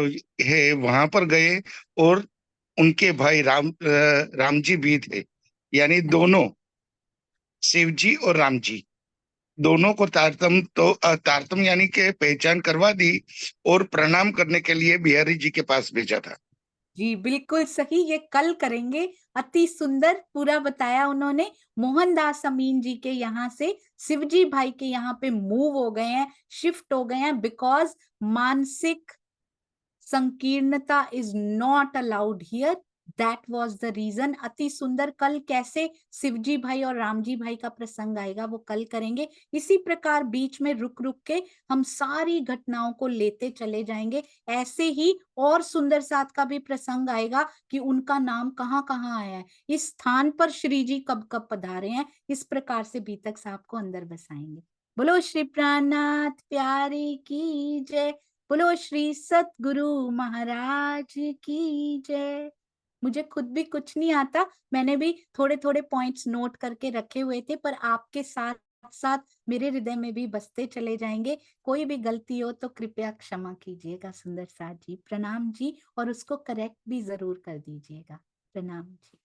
है वहां पर गए, और उनके भाई राम जी भी थे, यानी दोनों शिवजी और राम जी दोनों को तारतम यानी के पहचान करवा दी और प्रणाम करने के लिए बिहारी जी के पास भेजा था। जी बिल्कुल सही, ये कल करेंगे। अति सुंदर पूरा बताया उन्होंने। मोहनदास अमीन जी के यहाँ से शिवजी भाई के यहाँ पे मूव हो गए हैं, शिफ्ट हो गए हैं, बिकॉज मानसिक संकीर्णता is not allowed here. That was the reason. अति सुंदर। कल कैसे शिवजी भाई और रामजी भाई का प्रसंग आएगा वो कल करेंगे। इसी प्रकार बीच में रुक रुक के हम सारी घटनाओं को लेते चले जाएंगे। ऐसे ही और सुंदर साथ का भी प्रसंग आएगा कि उनका नाम कहाँ कहाँ आया है, इस स्थान पर श्री जी कब कब पधारे हैं। इस प्रकार से बीतक साहब को अंदर बसाएंगे। बोलो श्री प्राणनाथ प्यारे की जय। बोलो श्री सतगुरु महाराज की जय। मुझे खुद भी कुछ नहीं आता, मैंने भी थोड़े थोड़े पॉइंट्स नोट करके रखे हुए थे, पर आपके साथ साथ मेरे हृदय में भी बसते चले जाएंगे। कोई भी गलती हो तो कृपया क्षमा कीजिएगा सुंदर साथ जी। प्रणाम जी, और उसको करेक्ट भी जरूर कर दीजिएगा। प्रणाम जी।